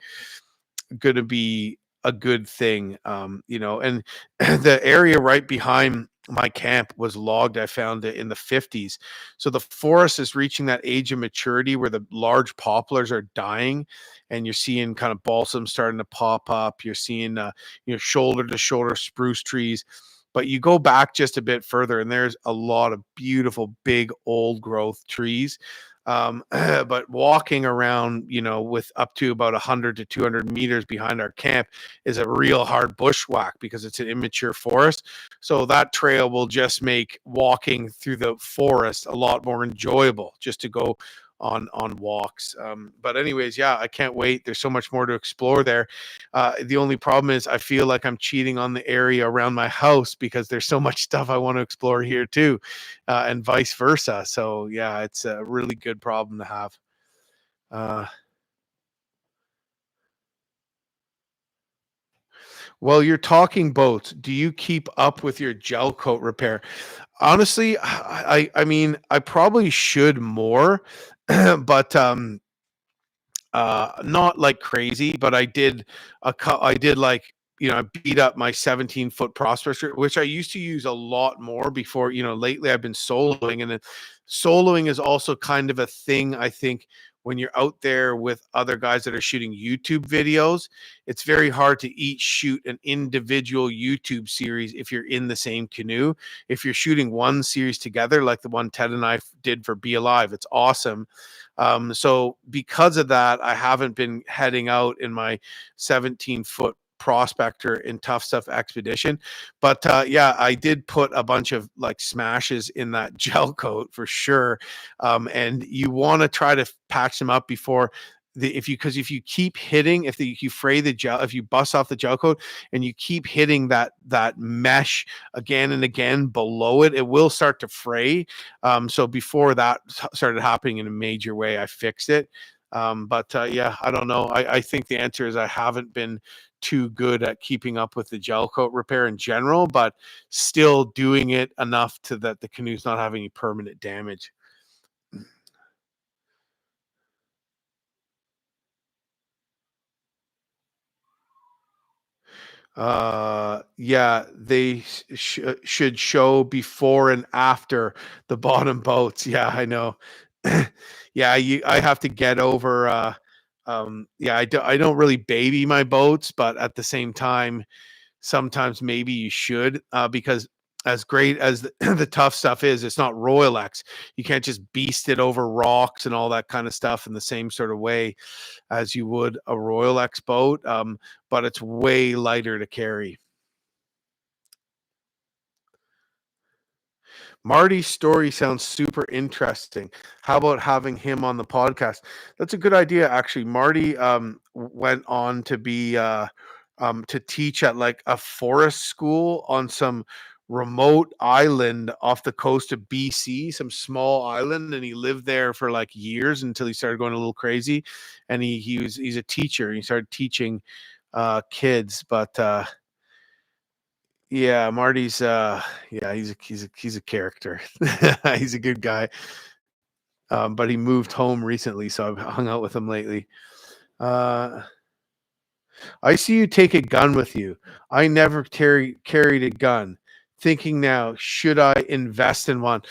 going to be a good thing. And the area right behind my camp was logged. I found it in the 50s. So the forest is reaching that age of maturity where the large poplars are dying, and you're seeing kind of balsam starting to pop up. You're seeing, shoulder to shoulder spruce trees. But you go back just a bit further, and there's a lot of beautiful, big, old growth trees. But walking around, with up to about 100 to 200 meters behind our camp is a real hard bushwhack because it's an immature forest. So that trail will just make walking through the forest a lot more enjoyable just to go on walks. But anyways, yeah, I can't wait. There's so much more to explore there. The only problem is I feel like I'm cheating on the area around my house because there's so much stuff I want to explore here too, and vice versa. So yeah, it's a really good problem to have. Well, you're talking boats. Do you keep up with your gel coat repair? Honestly, I mean, I probably should more, but not like crazy, but I did like, I beat up my 17-foot prospector, which I used to use a lot more before. Lately I've been soloing, and then soloing is also kind of a thing. I think when you're out there with other guys that are shooting YouTube videos, it's very hard to each shoot an individual YouTube series if you're in the same canoe. If you're shooting one series together, like the one Ted and I did for Be Alive, it's awesome. So because of that, I haven't been heading out in my 17-foot prospector in tough stuff expedition. But yeah, I did put a bunch of like smashes in that gel coat for sure. And you want to try to patch them up before because if you keep hitting, you fray the gel, if you bust off the gel coat and you keep hitting that mesh again and again below it, it will start to fray. So before that started happening in a major way, I fixed it. But yeah, I don't know. I think the answer is I haven't been too good at keeping up with the gel coat repair in general, but still doing it enough to that the canoe's not having any permanent damage. Yeah, they should show before and after the bottom boats. Yeah, I know. Yeah, I have to get over yeah, I don't really baby my boats, but at the same time sometimes maybe you should, because as great as the tough stuff is, it's not Royal X. You can't just beast it over rocks and all that kind of stuff in the same sort of way as you would a Royal X boat. But it's way lighter to carry. Marty's story sounds super interesting. How about having him on the podcast? That's a good idea, actually. Marty went on to be to teach at like a forest school on some remote island off the coast of BC, some small island, and he lived there for like years until he started going a little crazy. And he's a teacher. He started teaching kids, but yeah, Marty's yeah, he's a character. He's a good guy. But he moved home recently, so I've hung out with him lately. Uh I see you take a gun with you. I never carried a gun. Thinking now, should I invest in one?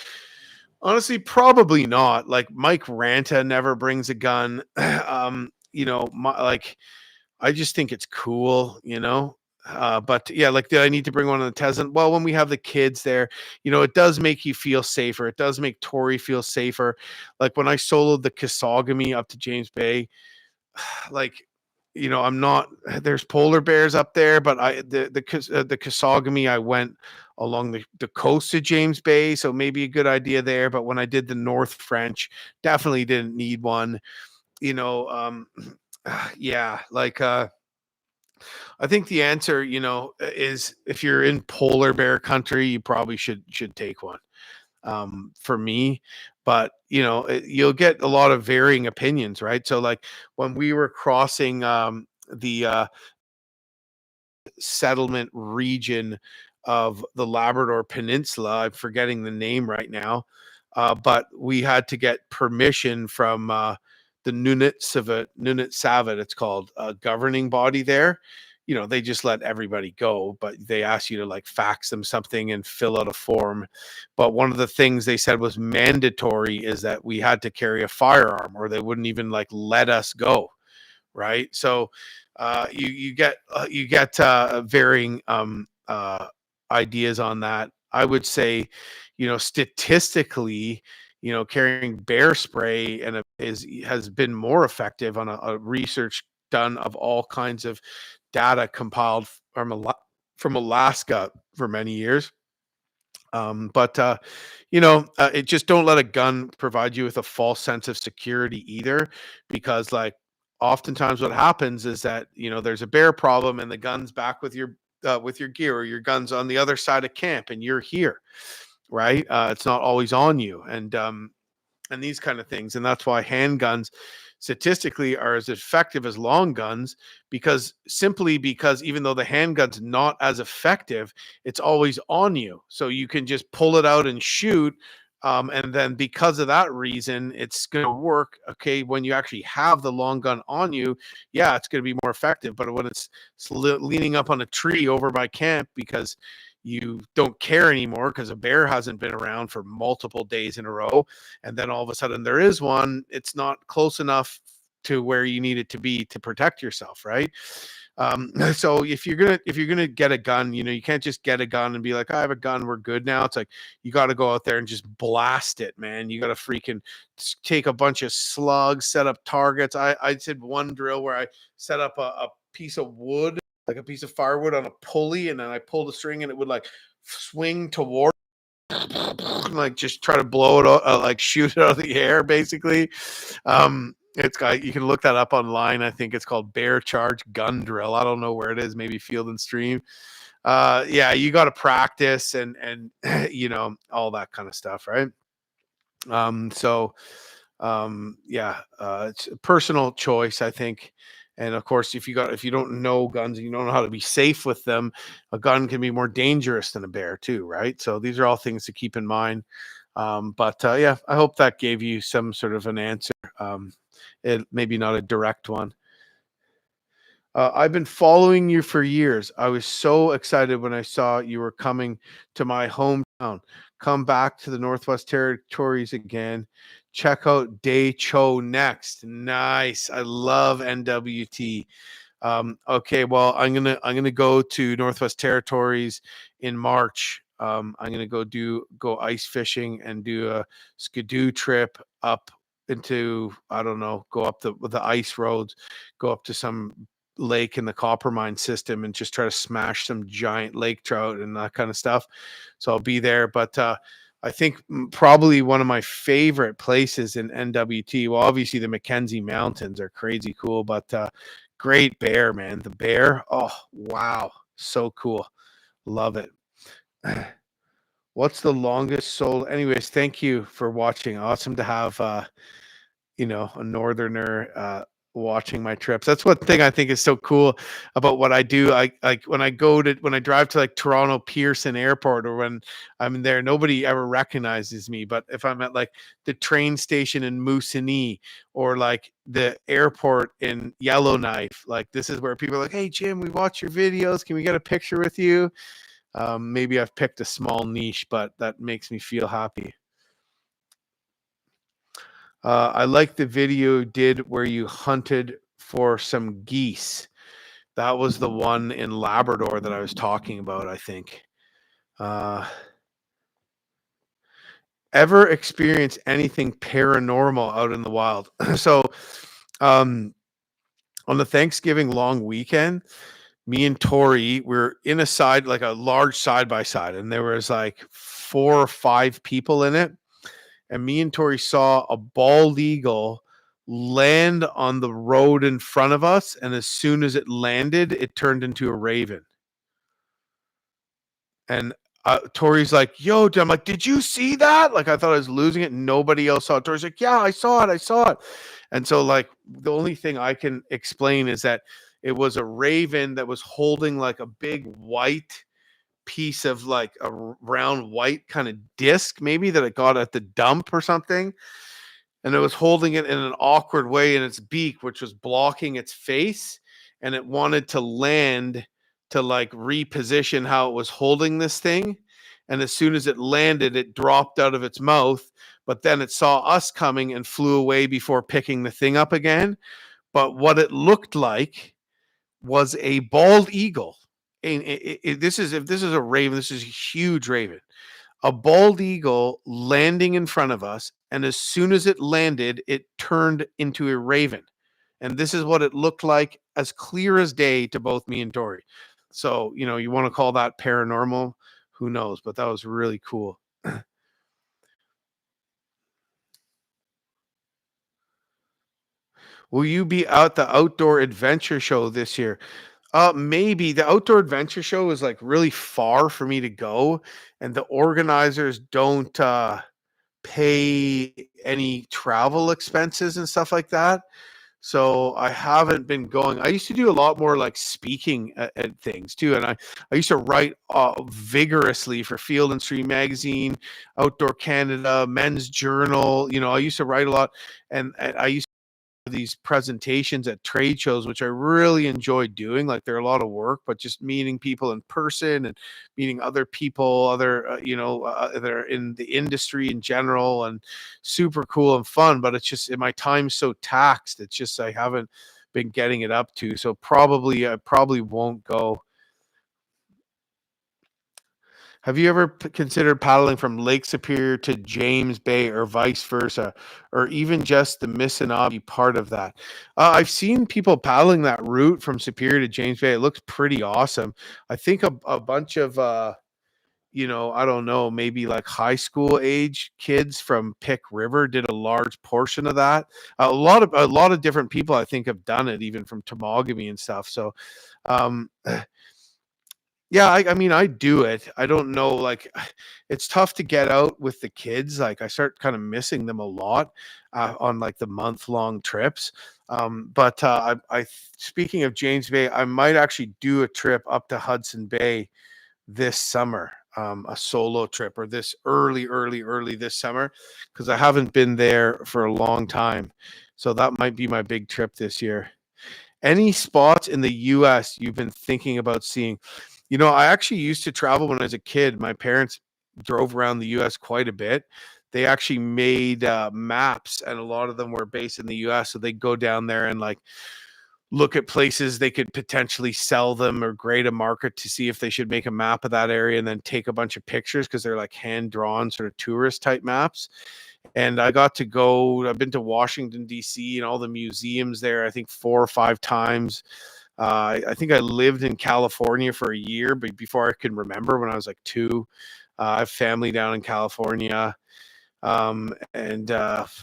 Honestly, probably not. Like Mike Ranta never brings a gun. Like I just think it's cool. But yeah, like, did I need to bring one on the Tesla? Well, when we have the kids there, it does make you feel safer. It does make Tori feel safer. Like when I soloed the Kisagami up to James Bay, like, I'm not. There's polar bears up there, but the Kisagami, I went along the coast of James Bay, so maybe a good idea there. But when I did the North French, definitely didn't need one. You know, yeah, like I think the answer, is if you're in polar bear country, you probably should take one. For me, but you'll get a lot of varying opinions, right? So like when we were crossing the settlement region of the Labrador Peninsula. I'm forgetting the name right now, but we had to get permission from the Nunit Savat, it's called, a governing body there. They just let everybody go, but they ask you to like fax them something and fill out a form. But one of the things they said was mandatory is that we had to carry a firearm, or they wouldn't even like let us go, right? So you get varying ideas on that. I would say, statistically, carrying bear spray has been more effective on a research done of all kinds of data compiled from Alaska for many years. But it just don't let a gun provide you with a false sense of security either, because like oftentimes what happens is that there's a bear problem and the gun's back with your gear, or your gun's on the other side of camp and you're here, right? It's not always on you, and these kind of things, and that's why handguns statistically are as effective as long guns, because even though the handgun's not as effective, it's always on you. So you can just pull it out and shoot. And then because of that reason, it's going to work. Okay. When you actually have the long gun on you, yeah, it's going to be more effective. But when it's leaning up on a tree over by camp because you don't care anymore because a bear hasn't been around for multiple days in a row, and then all of a sudden there is one, it's not close enough to where you need it to be to protect yourself, right? So if you're gonna get a gun, you can't just get a gun and be like, I have a gun, we're good now. It's like you got to go out there and just blast it, man. You got to freaking take a bunch of slugs, set up targets. I did one drill where I set up a piece of wood, like a piece of firewood on a pulley, and then I pulled the string and it would like swing toward, like just try to blow it out, like shoot it out of the air, basically. You can look that up online. I think it's called Bear Charge Gun Drill. I don't know where it is, maybe Field and Stream. Yeah, you got to practice and all that kind of stuff, right? Yeah, it's a personal choice, I think. And of course, if you don't know guns and you don't know how to be safe with them, a gun can be more dangerous than a bear too, right? So these are all things to keep in mind. Yeah, I hope that gave you some sort of an answer. It maybe not a direct one. I've been following you for years. I was so excited when I saw you were coming to my hometown. Come back to the Northwest Territories again. Check out Day Cho next. Nice. I love NWT. Okay, well, I'm gonna go to Northwest Territories in March. I'm gonna go ice fishing and do a skidoo trip up into, I don't know, go up the ice roads, go up to some lake in the Coppermine system and just try to smash some giant lake trout and that kind of stuff. So I'll be there. But I think probably one of my favorite places in NWT, well, obviously the Mackenzie Mountains are crazy cool, but great bear, man. The bear, oh, wow. So cool. Love it. What's the longest soul? Anyways, thank you for watching. Awesome to have a northerner watching my trips. That's one thing I think is so cool about what I do. I like when I drive to like Toronto Pearson Airport, or when I'm there, nobody ever recognizes me. But if I'm at like the train station in Moosonee or like the airport in Yellowknife, like this is where people are like, hey Jim, we watch your videos. Can we get a picture with you? Maybe I've picked a small niche, but that makes me feel happy. I like the video you did where you hunted for some geese. That was the one in Labrador that I was talking about, I think. Ever experience anything paranormal out in the wild? So, on the Thanksgiving long weekend, me and Tori were in a large side by side, and there was like 4 or 5 people in it. And me and Tori saw a bald eagle land on the road in front of us. And as soon as it landed, it turned into a raven. And Tori's like, yo, I'm like, did you see that? Like, I thought I was losing it. Nobody else saw it. Tori's like, yeah, I saw it. And so like, the only thing I can explain is that it was a raven that was holding like a big white piece of like a round white kind of disc, maybe, that it got at the dump or something, and it was holding it in an awkward way in its beak, which was blocking its face, and it wanted to land to like reposition how it was holding this thing. And as soon as it landed, it dropped out of its mouth, but then it saw us coming and flew away before picking the thing up again. But what it looked like was a bald eagle. And if this is a raven, this is a huge raven, a bald eagle landing in front of us. And as soon as it landed, it turned into a raven. And this is what it looked like, as clear as day to both me and Tori. So, you want to call that paranormal? Who knows? But that was really cool. Will you be at the outdoor adventure show this year? Maybe. The outdoor adventure show is like really far for me to go, and the organizers don't pay any travel expenses and stuff like that. So I haven't been going. I used to do a lot more like speaking at things too, and I used to write vigorously for Field and Stream magazine, Outdoor Canada, Men's Journal. You know, I used to write a lot, and I used these presentations at trade shows, which I really enjoyed doing. Like they're a lot of work, but just meeting people in person and meeting other people, other, that are in the industry in general, and super cool and fun. But it's just my time's so taxed. It's just, I haven't been getting it up to. So I probably won't go. Have you ever considered paddling from Lake Superior to James Bay or vice versa, or even just the Missinaibi part of that? I've seen people paddling that route from Superior to James Bay. It looks pretty awesome. I think a bunch of, I don't know, maybe like high school age kids from Pick River did a large portion of that. A lot of different people I think have done it, even from Tomogamy and stuff. So, um, yeah, I mean, I do it. I don't know, like, it's tough to get out with the kids. Like, I start kind of missing them a lot on like the month-long trips. But speaking of James Bay, I might actually do a trip up to Hudson Bay this summer, a solo trip, or this early this summer, because I haven't been there for a long time. So that might be my big trip this year. Any spots in the US you've been thinking about seeing? I actually used to travel when I was a kid. My parents drove around the US quite a bit. They actually made maps, and a lot of them were based in the US. So they'd go down there and like look at places they could potentially sell them or grade a market to see if they should make a map of that area, and then take a bunch of pictures, because they're like hand drawn sort of tourist type maps. And I've been to Washington, D.C., and all the museums there, I think 4 or 5 times. I think I lived in California for a year, but before I could remember, when I was like 2. I have family down in California, and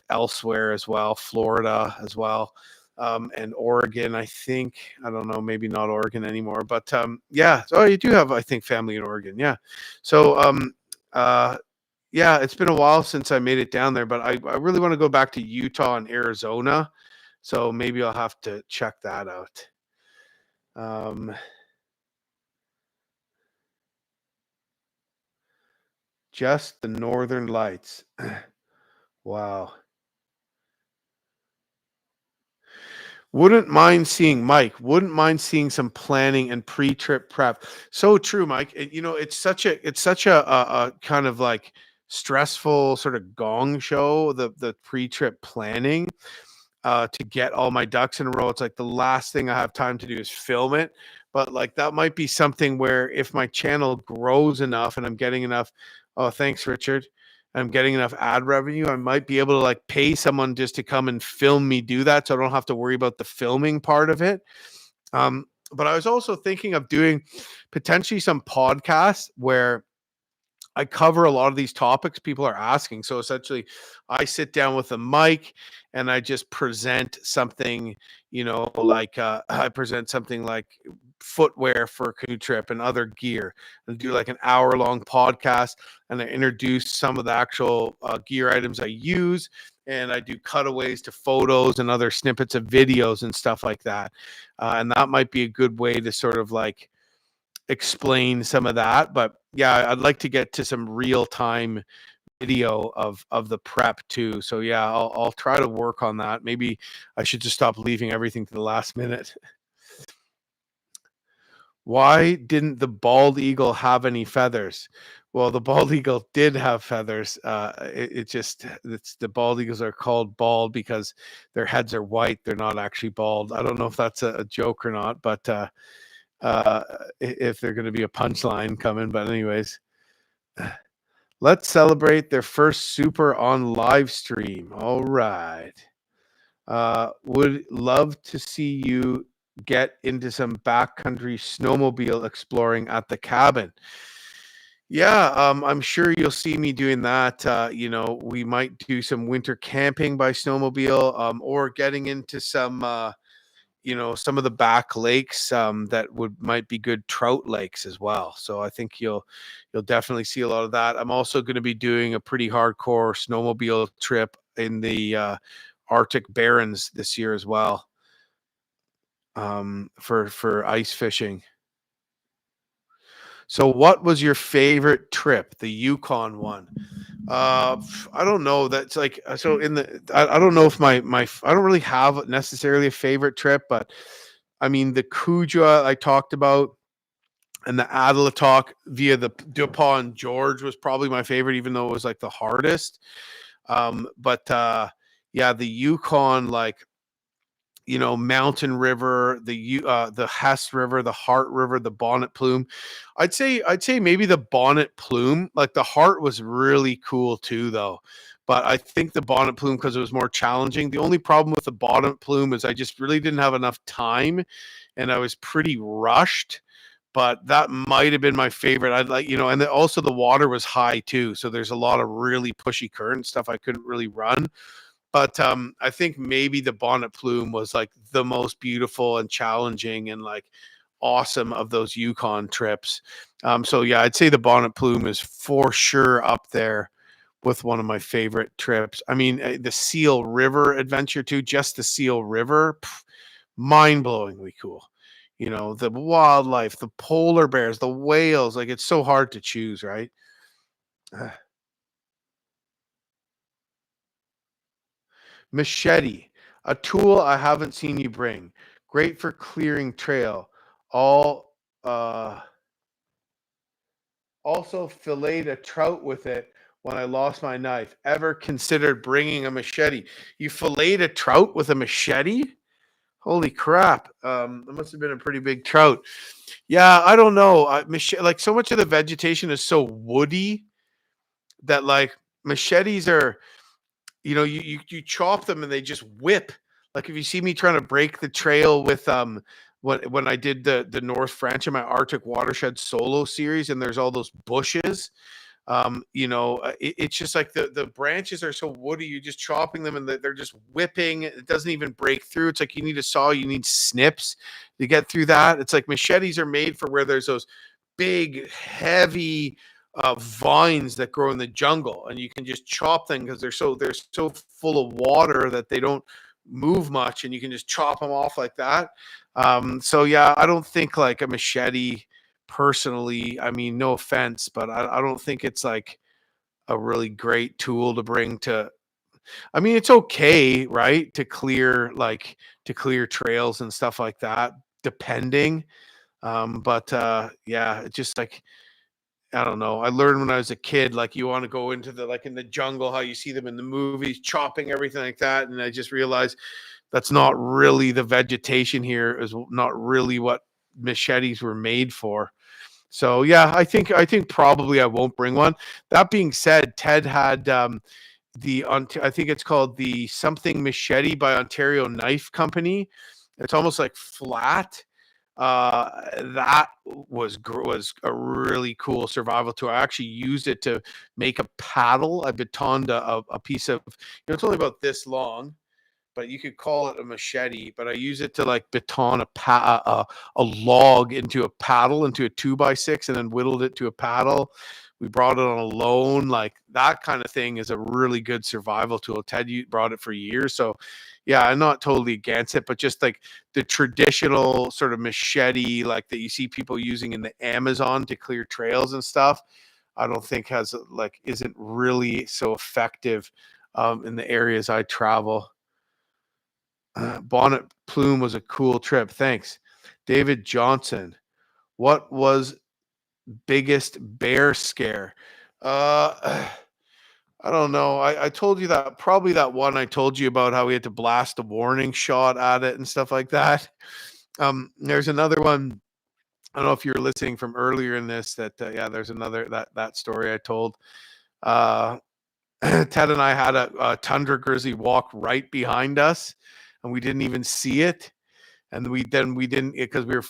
elsewhere as well, Florida as well, and Oregon, I think. I don't know, maybe not Oregon anymore, but yeah. So you do have, I think, family in Oregon. Yeah. So, yeah, it's been a while since I made it down there, but I really want to go back to Utah and Arizona. So maybe I'll have to check that out. Just the Northern Lights. Wow. Wouldn't mind seeing some planning and pre-trip prep. So true, Mike. It's such a kind of like stressful sort of gong show, the pre-trip planning, to get all my ducks in a row. It's like the last thing I have time to do is film it. But like that might be something where, if my channel grows enough and I'm getting enough, oh, thanks, Richard. I'm getting enough ad revenue, I might be able to like pay someone just to come and film me do that, so I don't have to worry about the filming part of it. But I was also thinking of doing potentially some podcasts where I cover a lot of these topics people are asking. So essentially, I sit down with a mic and I just present something, like I present something like footwear for a canoe trip and other gear, and do like an hour-long podcast, and I introduce some of the actual gear items I use, and I do cutaways to photos and other snippets of videos and stuff like that. And that might be a good way to sort of like explain some of that. But yeah, I'd like to get to some real time video of the prep too. So yeah, I'll try to work on that. Maybe I should just stop leaving everything to the last minute. Why didn't the bald eagle have any feathers? Well, the bald eagle did have feathers. It's the bald eagles are called bald because their heads are white. They're not actually bald. I don't know if that's a joke or not, but if they're going to be a punchline coming. But anyways, let's celebrate their first super on live stream. All right. Would love to see you get into some backcountry snowmobile exploring at the cabin. Yeah, I'm sure you'll see me doing that. We might do some winter camping by snowmobile, or getting into some some of the back lakes that might be good trout lakes as well. So I think you'll definitely see a lot of that. I'm also going to be doing a pretty hardcore snowmobile trip in the Arctic Barrens this year as well, for ice fishing. So what was your favorite trip? The Yukon one. I don't know. That's like so in the. I don't know if I don't really have necessarily a favorite trip, but I mean the Kujua I talked about and the Adelatok via the Dupont and George was probably my favorite, even though it was like the hardest. But yeah, the Yukon, like Mountain River, the Hess River, the Heart River, the Bonnet Plume. I'd say maybe the Bonnet Plume. Like the Heart was really cool too, though. But I think the Bonnet Plume because it was more challenging. The only problem with the Bonnet Plume is I just really didn't have enough time, and I was pretty rushed. But that might have been my favorite. I'd like, and then also the water was high too, so there's a lot of really pushy current stuff I couldn't really run. But I think maybe the Bonnet Plume was like the most beautiful and challenging and like awesome of those Yukon trips. So yeah, I'd say the Bonnet Plume is for sure up there with one of my favorite trips. I mean, the Seal River adventure too, just the Seal River, mind-blowingly cool. The wildlife, the polar bears, the whales, like it's so hard to choose, right? Machete, a tool I haven't seen you bring. Great for clearing trail. All Also filleted a trout with it when I lost my knife. Ever considered bringing a machete? You filleted a trout with a machete? Holy crap! That must have been a pretty big trout. Yeah, I don't know. Like so much of the vegetation is so woody that like machetes are you chop them and they just whip. Like if you see me trying to break the trail with when I did the North French in my Arctic Watershed solo series, and there's all those bushes. It's just like the branches are so woody. You're just chopping them and they're just whipping. It doesn't even break through. It's like you need a saw. You need snips to get through that. It's like machetes are made for where there's those big, heavy vines that grow in the jungle, and you can just chop them because they're so full of water that they don't move much, and you can just chop them off like that. So yeah, I don't think like a machete personally. I mean, no offense, but I don't think it's like a really great tool to bring to. I mean, it's okay, right, to clear trails and stuff like that, depending. But yeah, it's just like I don't know. I learned when I was a kid, like you want to go into the like in the jungle, how you see them in the movies, chopping everything like that. And I just realized that's not really the vegetation here, is not really what machetes were made for. So yeah, I think probably I won't bring one. That being said, Ted had I think it's called the something machete by Ontario Knife Company. It's almost like flat. That was a really cool survival tool. I actually used it to make a paddle. I batoned a piece of, it's only about this long, but you could call it a machete. But I use it to like baton a log into a paddle, into a 2x6, and then whittled it to a paddle. We brought it on a loan, like that kind of thing is a really good survival tool. Ted brought it for years, so yeah, I'm not totally against it, but just like the traditional sort of machete, like that you see people using in the Amazon to clear trails and stuff, I don't think isn't really so effective in the areas I travel. Bonnet Plume was a cool trip. Thanks. David Johnson. What was biggest bear scare? Uh, I don't know. I told you that probably that one I told you about how we had to blast a warning shot at it and stuff like that. There's another one. I don't know if you were listening from earlier in this. Yeah, there's another that story I told. Uh, Ted and I had a tundra grizzly walk right behind us, and we didn't even see it. And we didn't, because we were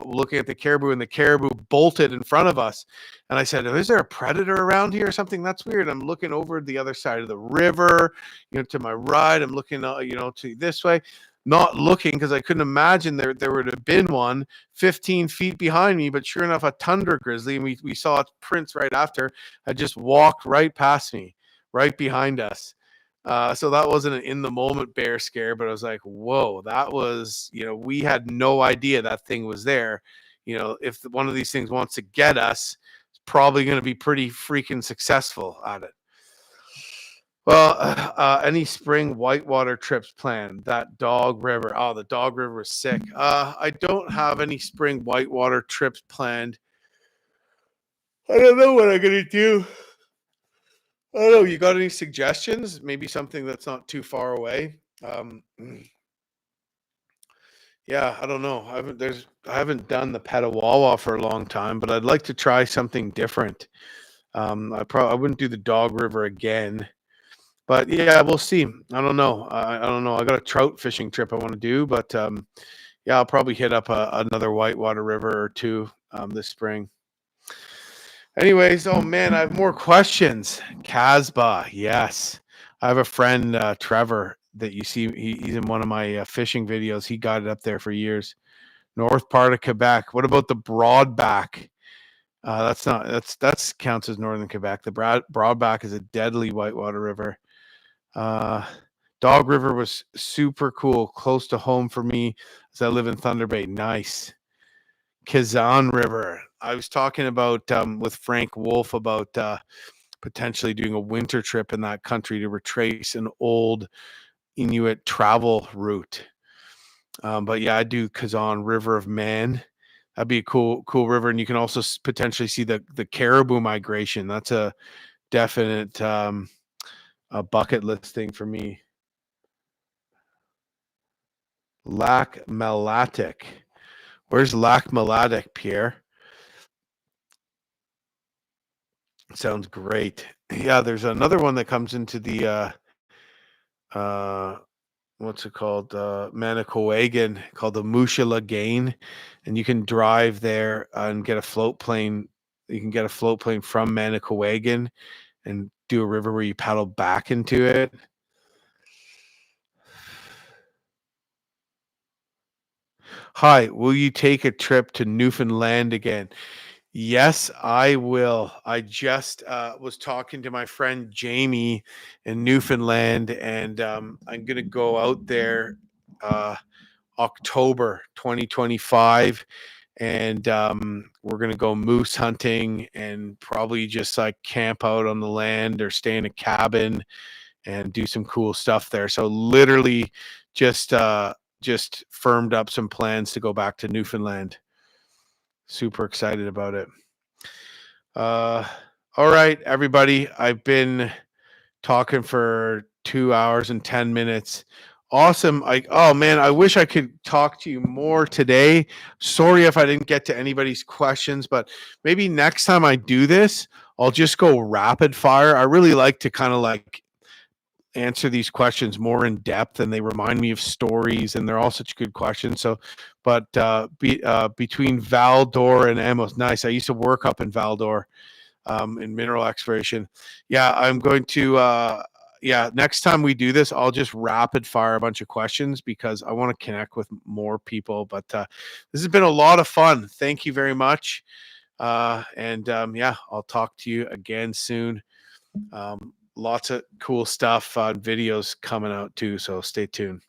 looking at the caribou, and the caribou bolted in front of us. And I said, "Is there a predator around here or something? That's weird." I'm looking over the other side of the river, to my right. I'm looking, to this way. not looking because I couldn't imagine there would have been one 15 feet behind me. But sure enough, a tundra grizzly, and we saw prints right after, had just walked right past me, right behind us. So that wasn't an in the moment bear scare, but I was like, whoa, that was, we had no idea that thing was there. If one of these things wants to get us, it's probably going to be pretty freaking successful at it. Well, any spring whitewater trips planned? That Dog River. Oh, the Dog River is sick. I don't have any spring whitewater trips planned. I don't know what I'm going to do. I don't know. You got any suggestions? Maybe something that's not too far away. Yeah, I don't know. I haven't done the Petawawa for a long time, but I'd like to try something different. I wouldn't do the Dog River again. But yeah, we'll see. I don't know. I don't know. I got a trout fishing trip I want to do, but yeah, I'll probably hit up another whitewater river or two this spring. Anyways, oh man, I have more questions. Casbah, yes. I have a friend, Trevor, that you see. He's in one of my fishing videos. He got it up there for years. North part of Quebec. What about the Broadback? That's counts as northern Quebec. The Broadback is a deadly whitewater river. Dog River was super cool, close to home for me as I live in Thunder Bay. Nice. Kazan River. I was talking about with Frank Wolf about potentially doing a winter trip in that country to retrace an old Inuit travel route. But yeah, I do Kazan River of Man. That'd be a cool river, and you can also potentially see the caribou migration. That's a definite a bucket list thing for me. Lac Melatic. Where's Lac Melatic, Pierre? Sounds great. Yeah, there's another one that comes into the what's it called? Manicouagan, called the Musha Lagoon, and you can drive there and get a float plane. You can get a float plane from Manicouagan and do a river where you paddle back into it. Hi, will you take a trip to Newfoundland again? Yes, I will. I just was talking to my friend Jamie in Newfoundland, and I'm going to go out there October 2025, and we're going to go moose hunting and probably just like camp out on the land or stay in a cabin and do some cool stuff there. So literally just firmed up some plans to go back to Newfoundland. Super excited about it. All right, everybody. I've been talking for 2 hours and 10 minutes. Awesome. Oh man, I wish I could talk to you more today. Sorry if I didn't get to anybody's questions, but maybe next time I do this, I'll just go rapid fire. I really like to kind of like answer these questions more in depth, and they remind me of stories, and they're all such good questions. So, but between Val-d'Or and Amos, nice. I used to work up in Val-d'Or in mineral exploration. Yeah, I'm going to next time we do this, I'll just rapid fire a bunch of questions because I want to connect with more people. But this has been a lot of fun. Thank you very much. Yeah, I'll talk to you again soon. Lots of cool stuff on videos coming out too, so stay tuned.